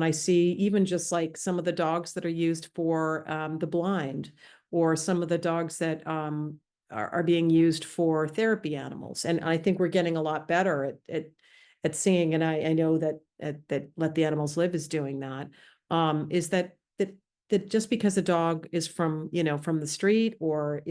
Speaker 3: I see even just like some of the dogs that are used for the blind, or some of the dogs that are being used for therapy animals, and I think we're getting a lot better at seeing, and I know that that Let the Animals Live is doing that. Is that just because a dog is from the street, or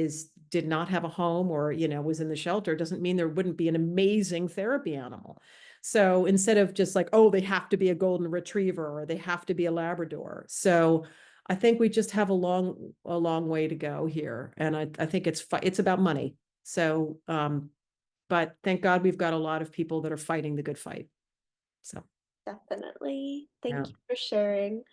Speaker 3: did not have a home, or was in the shelter, doesn't mean there wouldn't be an amazing therapy animal. So instead of just like, oh, they have to be a golden retriever or they have to be a Labrador. So I think we just have a long way to go here. And I think it's about money. So, but thank God we've got a lot of people that are fighting the good fight. So,
Speaker 1: Definitely.
Speaker 3: yeah.
Speaker 1: Thank you for sharing.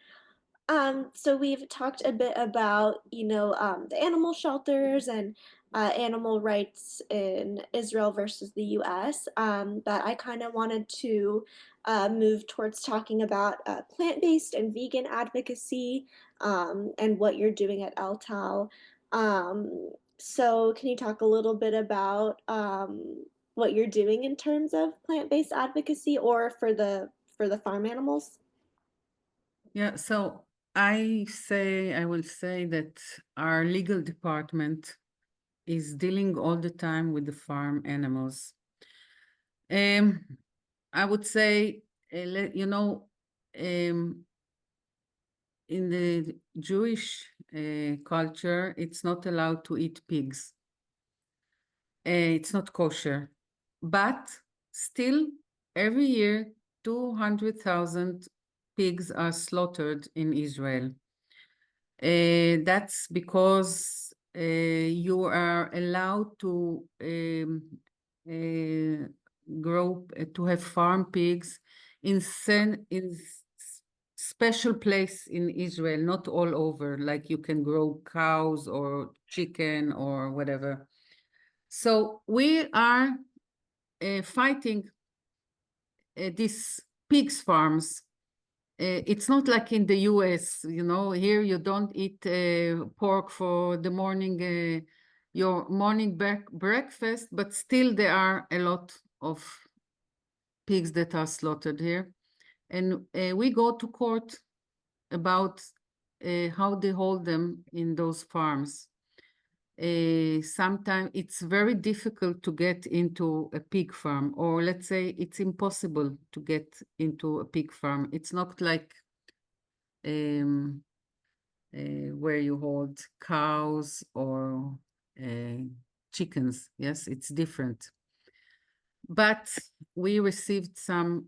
Speaker 1: So we've talked a bit about, the animal shelters and animal rights in Israel versus the US, but I kind of wanted to move towards talking about plant-based and vegan advocacy, and what you're doing at LTAL. So can you talk a little bit about what you're doing in terms of plant-based advocacy or for the farm animals?
Speaker 2: Yeah, so I will say that our legal department is dealing all the time with the farm animals. Um, I would say, um, in the Jewish culture, it's not allowed to eat pigs. It's not kosher, but still, every year, 200,000 pigs are slaughtered in Israel. That's because you are allowed to to have farm pigs in special place in Israel, not all over, like you can grow cows or chicken or whatever. So we are fighting these pigs farms. It's not like in the US, here you don't eat pork for the morning, your morning breakfast, but still there are a lot of pigs that are slaughtered here. And we go to court about how they hold them in those farms. Sometimes it's very difficult to get into a pig farm, or let's say it's impossible to get into a pig farm. It's not like um, where you hold cows or chickens. Yes, it's different. But we received some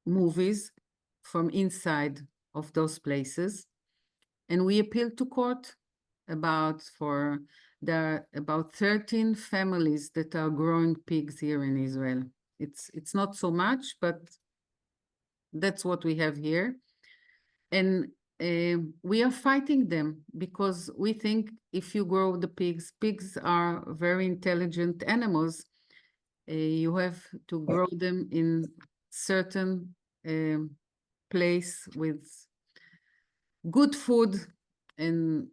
Speaker 2: movies from inside of those places, and we appealed to court there are about 13 families that are growing pigs here in Israel. It's not so much, but that's what we have here. And we are fighting them because we think if you grow the pigs are very intelligent animals. You have to grow them in certain place with good food and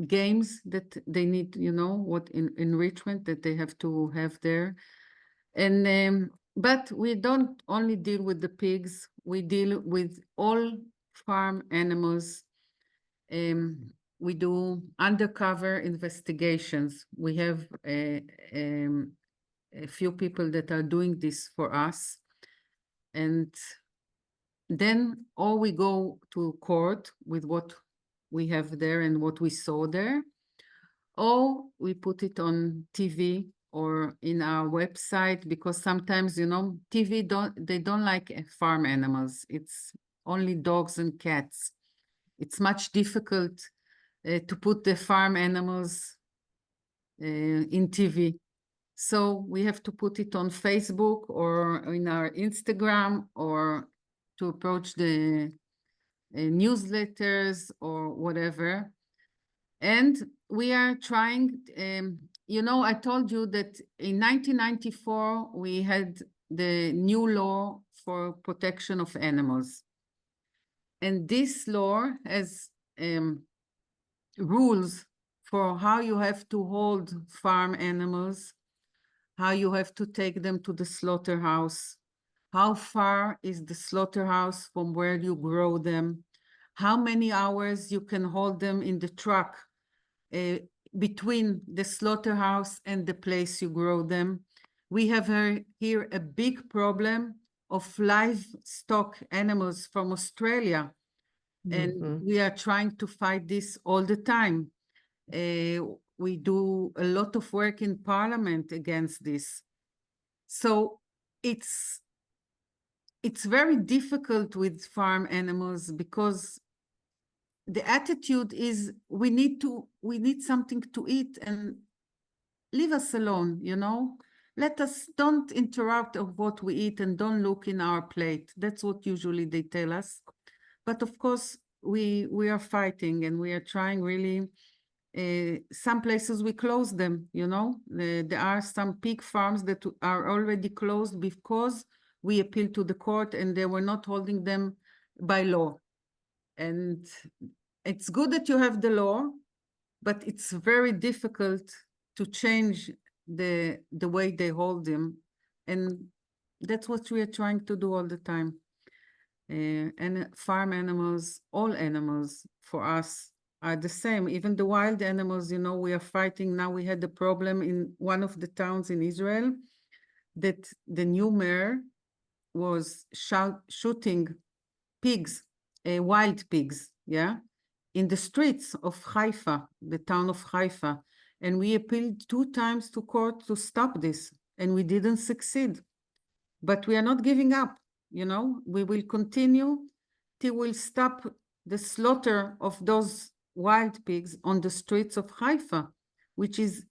Speaker 2: games that they need, what enrichment that they have to have there. And But we don't only deal with the pigs, we deal with all farm animals. We do undercover investigations. We have a few people that are doing this for us. And then or we go to court with what we have there and what we saw there, or we put it on TV or in our website, because sometimes, you know, TV don't like farm animals. It's only dogs and cats. It's much difficult to put the farm animals in TV. So we have to put it on Facebook or in our Instagram, or to approach the newsletters or whatever. And we are trying, you know, I told you that in 1994, we had the new law for protection of animals. And this law has rules for how you have to hold farm animals, how you have to take them to the slaughterhouse, how far is the slaughterhouse from where you grow them, how many hours you can hold them in the truck between the slaughterhouse and the place you grow them. We have here a big problem of livestock animals from Australia, and we are trying to fight this all the time. We do a lot of work in Parliament against this. So it's very difficult with farm animals, because the attitude is we need something to eat and leave us alone, you know? Let us, don't interrupt of what we eat and don't look in our plate. That's what usually they tell us. But of course, we are fighting, and we are trying really. Some places we close them, you know? There are some pig farms that are already closed because we appealed to the court and they were not holding them by law. And it's good that you have the law, but it's very difficult to change the way they hold them. And that's what we are trying to do all the time. And farm animals, all animals for us are the same. Even the wild animals, you know, we are fighting now. We had the problem in one of the towns in Israel that the new mayor was shooting pigs, wild pigs, yeah, in the streets of Haifa, the town of Haifa. And we appealed 2 times to court to stop this, and we didn't succeed. But we are not giving up, you know. We will continue till we'll stop the slaughter of those wild pigs on the streets of Haifa, which is,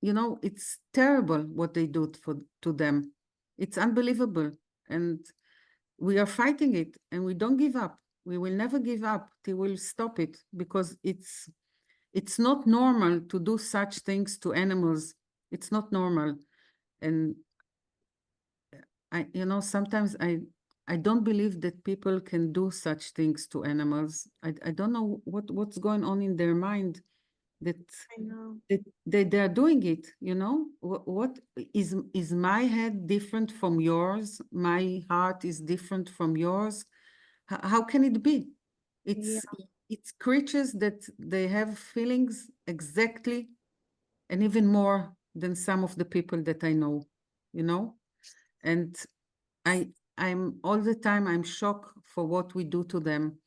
Speaker 2: you know, it's terrible what they do to them. It's unbelievable. And we are fighting it, and we don't give up. We will never give up till we'll stop it, because it's not normal to do such things to animals. It's not normal. And you know, sometimes I don't believe that people can do such things to animals. I don't know what's going on in their mind, that
Speaker 1: I know.
Speaker 2: they are doing it, you know? What is my head different from yours? My heart is different from yours? How can it be?
Speaker 1: Yeah.
Speaker 2: It's creatures that they have feelings exactly, and even more than some of the people that I know, you know? And I'm all the time, I'm shocked for what we do to them.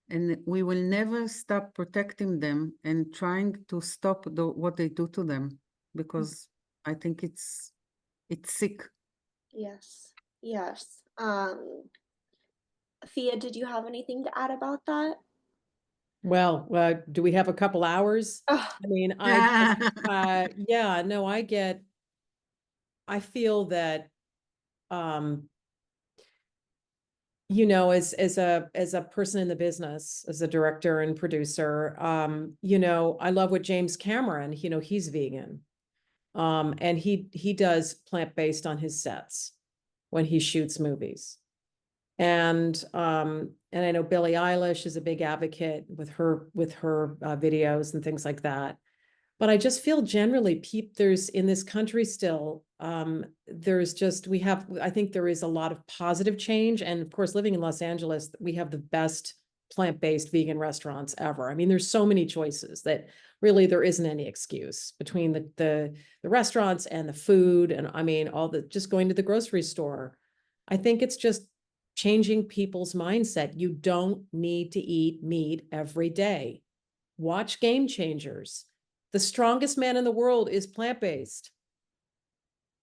Speaker 2: And we will never stop protecting them and trying to stop what they do to them, because I think it's sick.
Speaker 1: Yes. Yes. Thea, did you have anything to add about that?
Speaker 3: Well, do we have a couple hours?
Speaker 1: Oh,
Speaker 3: I mean, yeah, no, I feel that, you know, as a person in the business, as a director and producer, you know, I love what James Cameron, you know, he's vegan. And he does plant-based on his sets when he shoots movies. And I know Billie Eilish is a big advocate with her videos and things like that. But I just feel generally there's in this country still there's just, I think there is a lot of positive change. And of course, living in Los Angeles, we have the best plant-based vegan restaurants ever. I mean, there's so many choices that really there isn't any excuse between the restaurants and the food. And I mean, just going to the grocery store. I think it's just changing people's mindset. You don't need to eat meat every day. Watch Game Changers. The strongest man in the world is plant-based.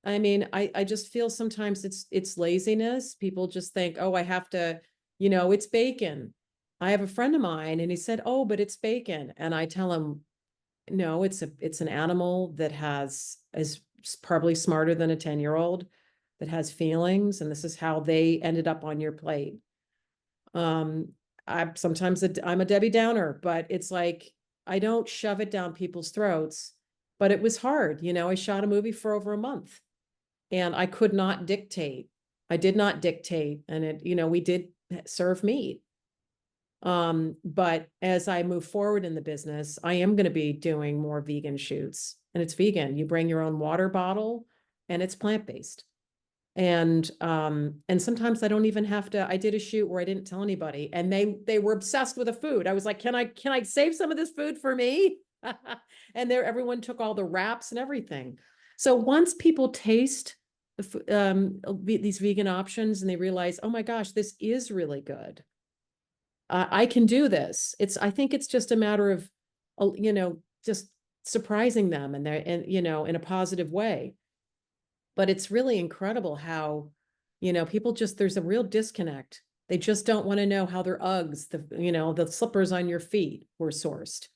Speaker 3: I mean, I just feel sometimes it's laziness. People just think, oh, I have to, it's bacon. I have a friend of mine and he said, oh, but it's bacon. And I tell him, no, it's an animal that is probably smarter than a 10-year-old, that has feelings, and this is how they ended up on your plate. I'm a Debbie Downer, but it's like, I don't shove it down people's throats, but it was hard. I shot a movie for over a month and I could not dictate. I did not dictate. And we did serve meat. But as I move forward in the business, I am going to be doing more vegan shoots, and it's vegan. You bring your own water bottle and it's plant-based. And sometimes I don't even have to. I did a shoot where I didn't tell anybody, and they were obsessed with the food. I was like, can I save some of this food for me? And everyone took all the wraps and everything. So once people taste these vegan options and they realize, oh my gosh, this is really good. I can do this. I think it's just a matter of, just surprising them in a positive way. But it's really incredible how, people there's a real disconnect. They just don't want to know how their Uggs, the slippers on your feet were sourced.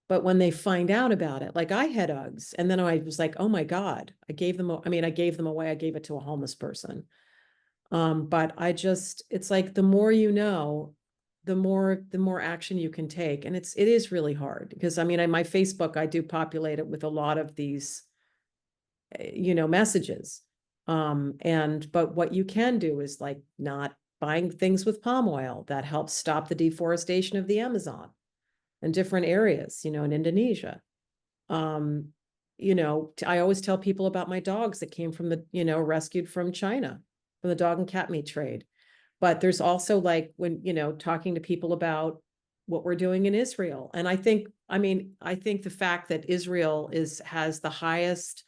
Speaker 3: But when they find out about it, like I had Uggs, and then I was like, oh my God, I gave them away. I gave it to a homeless person. But it's like, the more the more action you can take. And it is really hard because on my Facebook, I do populate it with a lot of these, messages. But what you can do is like not buying things with palm oil. That helps stop the deforestation of the Amazon and different areas, in Indonesia. I always tell people about my dogs that came from rescued from China, from the dog and cat meat trade. But there's also like when, talking to people about what we're doing in Israel. And I think the fact that Israel has the highest,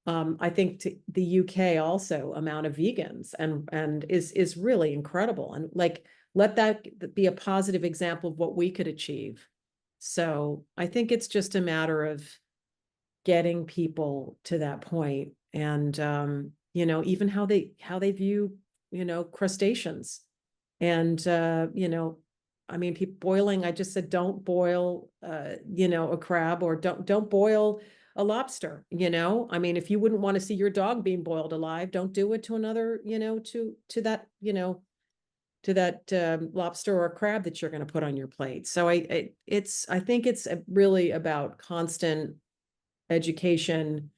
Speaker 3: I think the UK also amount of vegans and is really incredible. And like, let that be a positive example of what we could achieve. So I think it's just a matter of getting people to that point. And, even how they view, crustaceans. And, people boiling, I just said, don't boil, a crab, or don't boil a lobster, if you wouldn't want to see your dog being boiled alive, don't do it to another, to that, to that lobster or crab that you're going to put on your plate. So I think it's really about constant education.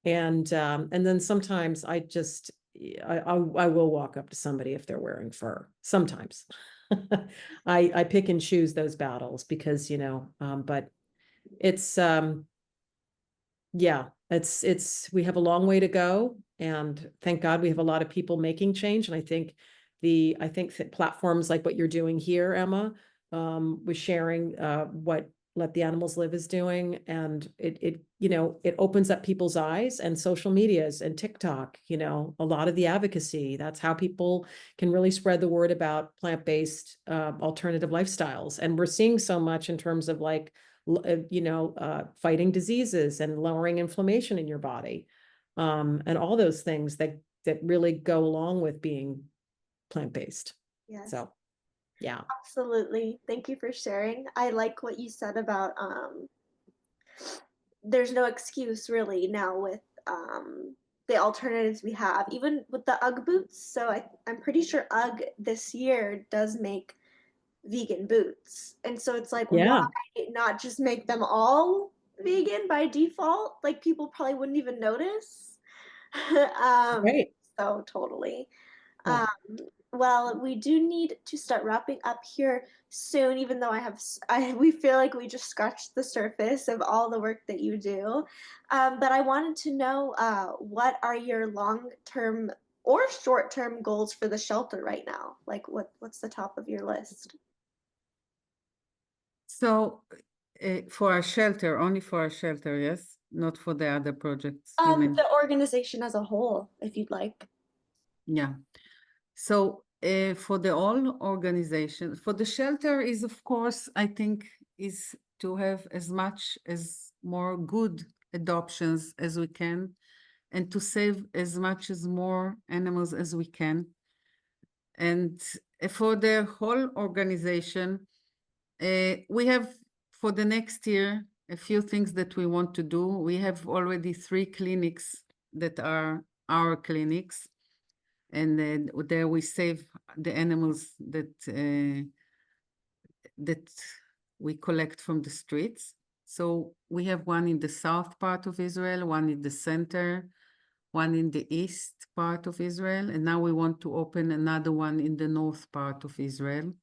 Speaker 3: And then sometimes I will walk up to somebody if they're wearing fur. Sometimes I pick and choose those battles because, but it's, yeah, we have a long way to go, and thank God we have a lot of people making change. And I think that platforms like what you're doing here, Emma, with sharing what Let the Animals Live is doing, and it opens up people's eyes, and social medias and TikTok, a lot of the advocacy. That's how people can really spread the word about plant-based alternative lifestyles. And we're seeing so much in terms of like, fighting diseases and lowering inflammation in your body, and all those things that really go along with being plant-based.
Speaker 1: Yes.
Speaker 3: So, yeah.
Speaker 1: Absolutely. Thank you for sharing. I like what you said about there's no excuse really now with the alternatives we have, even with the UGG boots. So I'm pretty sure UGG this year does make vegan boots. And so it's like, why
Speaker 3: Yeah.
Speaker 1: not just make them all vegan by default? Like people probably wouldn't even notice.
Speaker 3: Right.
Speaker 1: So totally.
Speaker 3: Yeah.
Speaker 1: Um, Well, we do need to start wrapping up here soon, even though we feel like we just scratched the surface of all the work that you do. But I wanted to know, what are your long-term or short-term goals for the shelter right now? Like, what's the top of your list?
Speaker 2: So for our shelter, only for our shelter, yes, not for the other projects you mentioned.
Speaker 1: The organization as a whole, if you'd like.
Speaker 2: Yeah. So for the all organization, for the shelter is, of course, I think, is to have as much as more good adoptions as we can, and to save as much as more animals as we can. And for the whole organization, we have for the next year a few things that we want to do. We have already 3 clinics that are our clinics, and then there we save the animals that we collect from the streets. So we have one in the south part of Israel, one in the center, one in the east part of Israel, and now we want to open another one in the north part of Israel.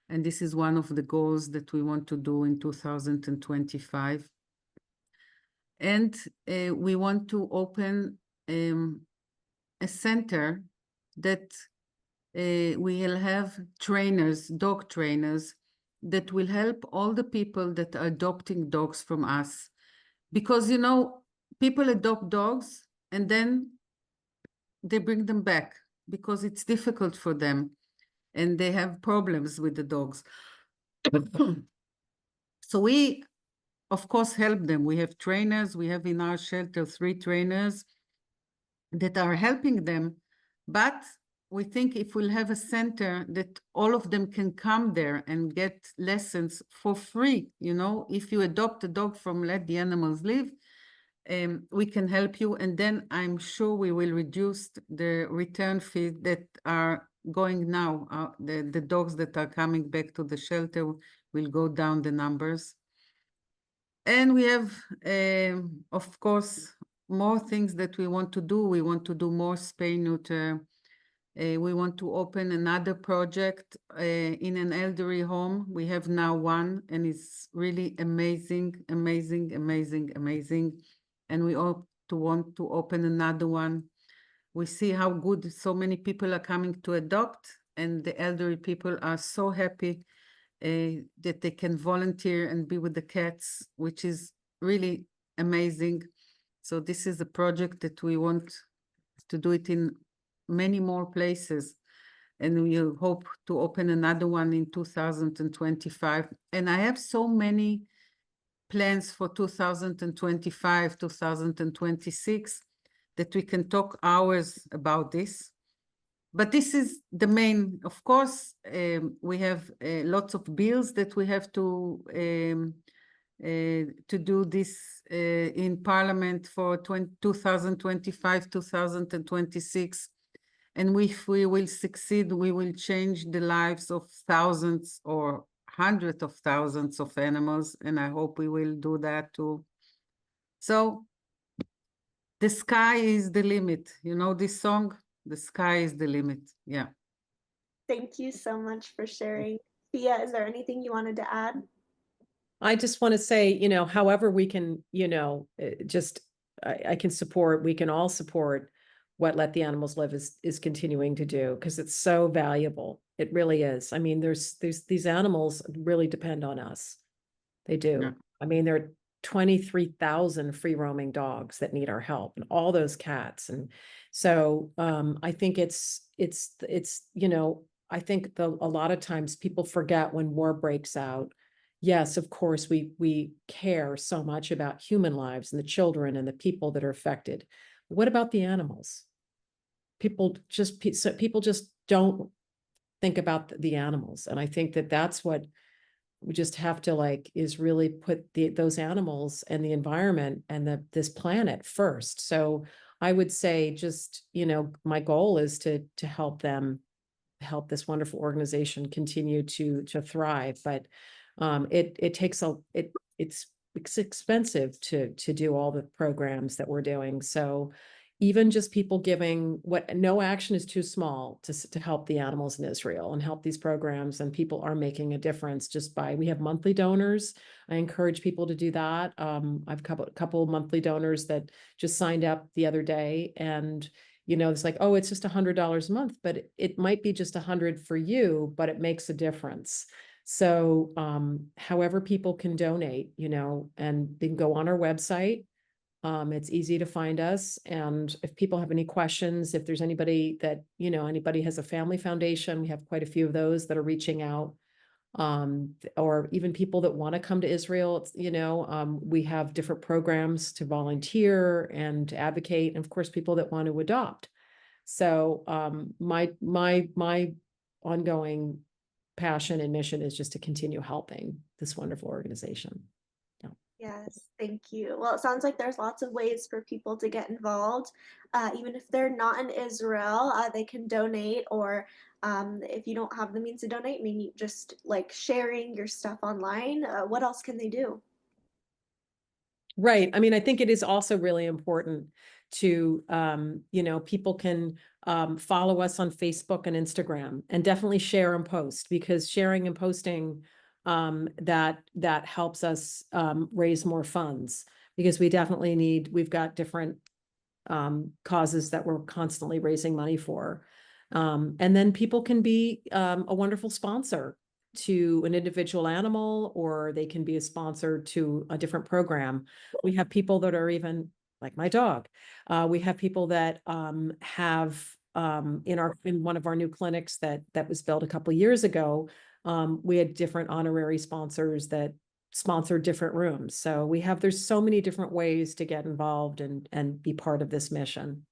Speaker 2: And this is one of the goals that we want to do in 2025. And we want to open a center that we'll have trainers, dog trainers, that will help all the people that are adopting dogs from us. Because, you know, people adopt dogs and then they bring them back because it's difficult for them and they have problems with the dogs. So we, of course, help them. We have trainers. We have in our shelter 3 trainers that are helping them. But we think if we'll have a center that all of them can come there and get lessons for free, you know, if you adopt a dog from Let the Animals Live, we can help you. And then I'm sure we will reduce the return fee that are going now. The dogs that are coming back to the shelter will go down the numbers. And we have, of course, more things that we want to do. We want to do more spay neuter. We want to open another project in an elderly home. We have now one, and it's really amazing, amazing, amazing, amazing. And we want to open another one. We see how good so many people are coming to adopt, and the elderly people are so happy that they can volunteer and be with the cats, which is really amazing. So this is a project that we want to do it in many more places. And we hope to open another one in 2025. And I have so many plans for 2025, 2026, that we can talk hours about this. But this is the main, of course, we have lots of bills that we have to do this in Parliament for 2025, 2026. And if we will succeed, we will change the lives of thousands or hundreds of thousands of animals. And I hope we will do that too. So the sky is the limit. You know this song? The sky is the limit. Yeah.
Speaker 1: Thank you so much for sharing. Thea, is there anything you wanted to add?
Speaker 3: I just want to say, you know, however we can, you know, I can support, we can all support what Let the Animals Live is continuing to do, because it's so valuable. It really is. I mean, there's these animals really depend on us. They do.
Speaker 2: Yeah.
Speaker 3: I mean, there are 23,000 free roaming dogs that need our help, and all those cats. And so I think it's, you know, I think a lot of times people forget when war breaks out. Yes, of course, we care so much about human lives and the children and the people that are affected. What about the animals? People just don't think about the animals. And I think that that's what we just have to like is really put those animals and the environment and this planet first. So I would say just, you know, my goal is to help them, help this wonderful organization continue to thrive. But it takes it's expensive to do all the programs that we're doing. So even just people giving no action is too small to help the animals in Israel and help these programs. And people are making a difference just we have monthly donors. I encourage people to do that. I've a couple of monthly donors that just signed up the other day, and it's like, oh, it's just $100 a month, but it might be just 100 for you, but it makes a difference. So however people can donate, and they can go on our website. It's easy to find us. And if people have any questions, if there's anybody that, anybody has a family foundation, we have quite a few of those that are reaching out. Or even people that want to come to Israel, we have different programs to volunteer and to advocate. And of course, people that want to adopt. So my ongoing passion and mission is just to continue helping this wonderful organization.
Speaker 1: Yes, thank you. Well, it sounds like there's lots of ways for people to get involved. Even if they're not in Israel, they can donate, or if you don't have the means to donate, maybe just like sharing your stuff online. What else can they do?
Speaker 3: Right. I mean, I think it is also really important to, people can follow us on Facebook and Instagram, and definitely share and post, because sharing and posting that helps us raise more funds, because we've got different causes that we're constantly raising money for. And then people can be a wonderful sponsor to an individual animal, or they can be a sponsor to a different program. We have people that are even like my dog. We have people that have in one of our new clinics that was built a couple years ago. We had different honorary sponsors that sponsored different rooms. So there's so many different ways to get involved and be part of this mission.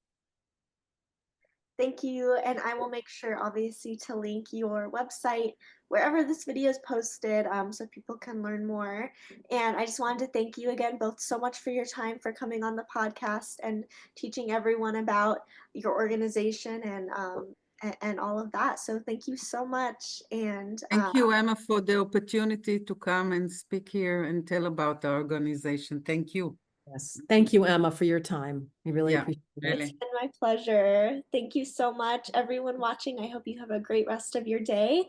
Speaker 1: Thank you, and I will make sure, obviously, to link your website wherever this video is posted, so people can learn more. And I just wanted to thank you again both so much for your time, for coming on the podcast and teaching everyone about your organization and all of that. So thank you so much. And
Speaker 2: Thank you, Emma, for the opportunity to come and speak here and tell about our organization. Thank you.
Speaker 3: Yes. Thank you, Emma, for your time. I really appreciate it.
Speaker 2: Really.
Speaker 1: It's been my pleasure. Thank you so much, everyone watching. I hope you have a great rest of your day.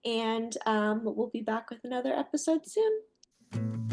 Speaker 1: And we'll be back with another episode soon.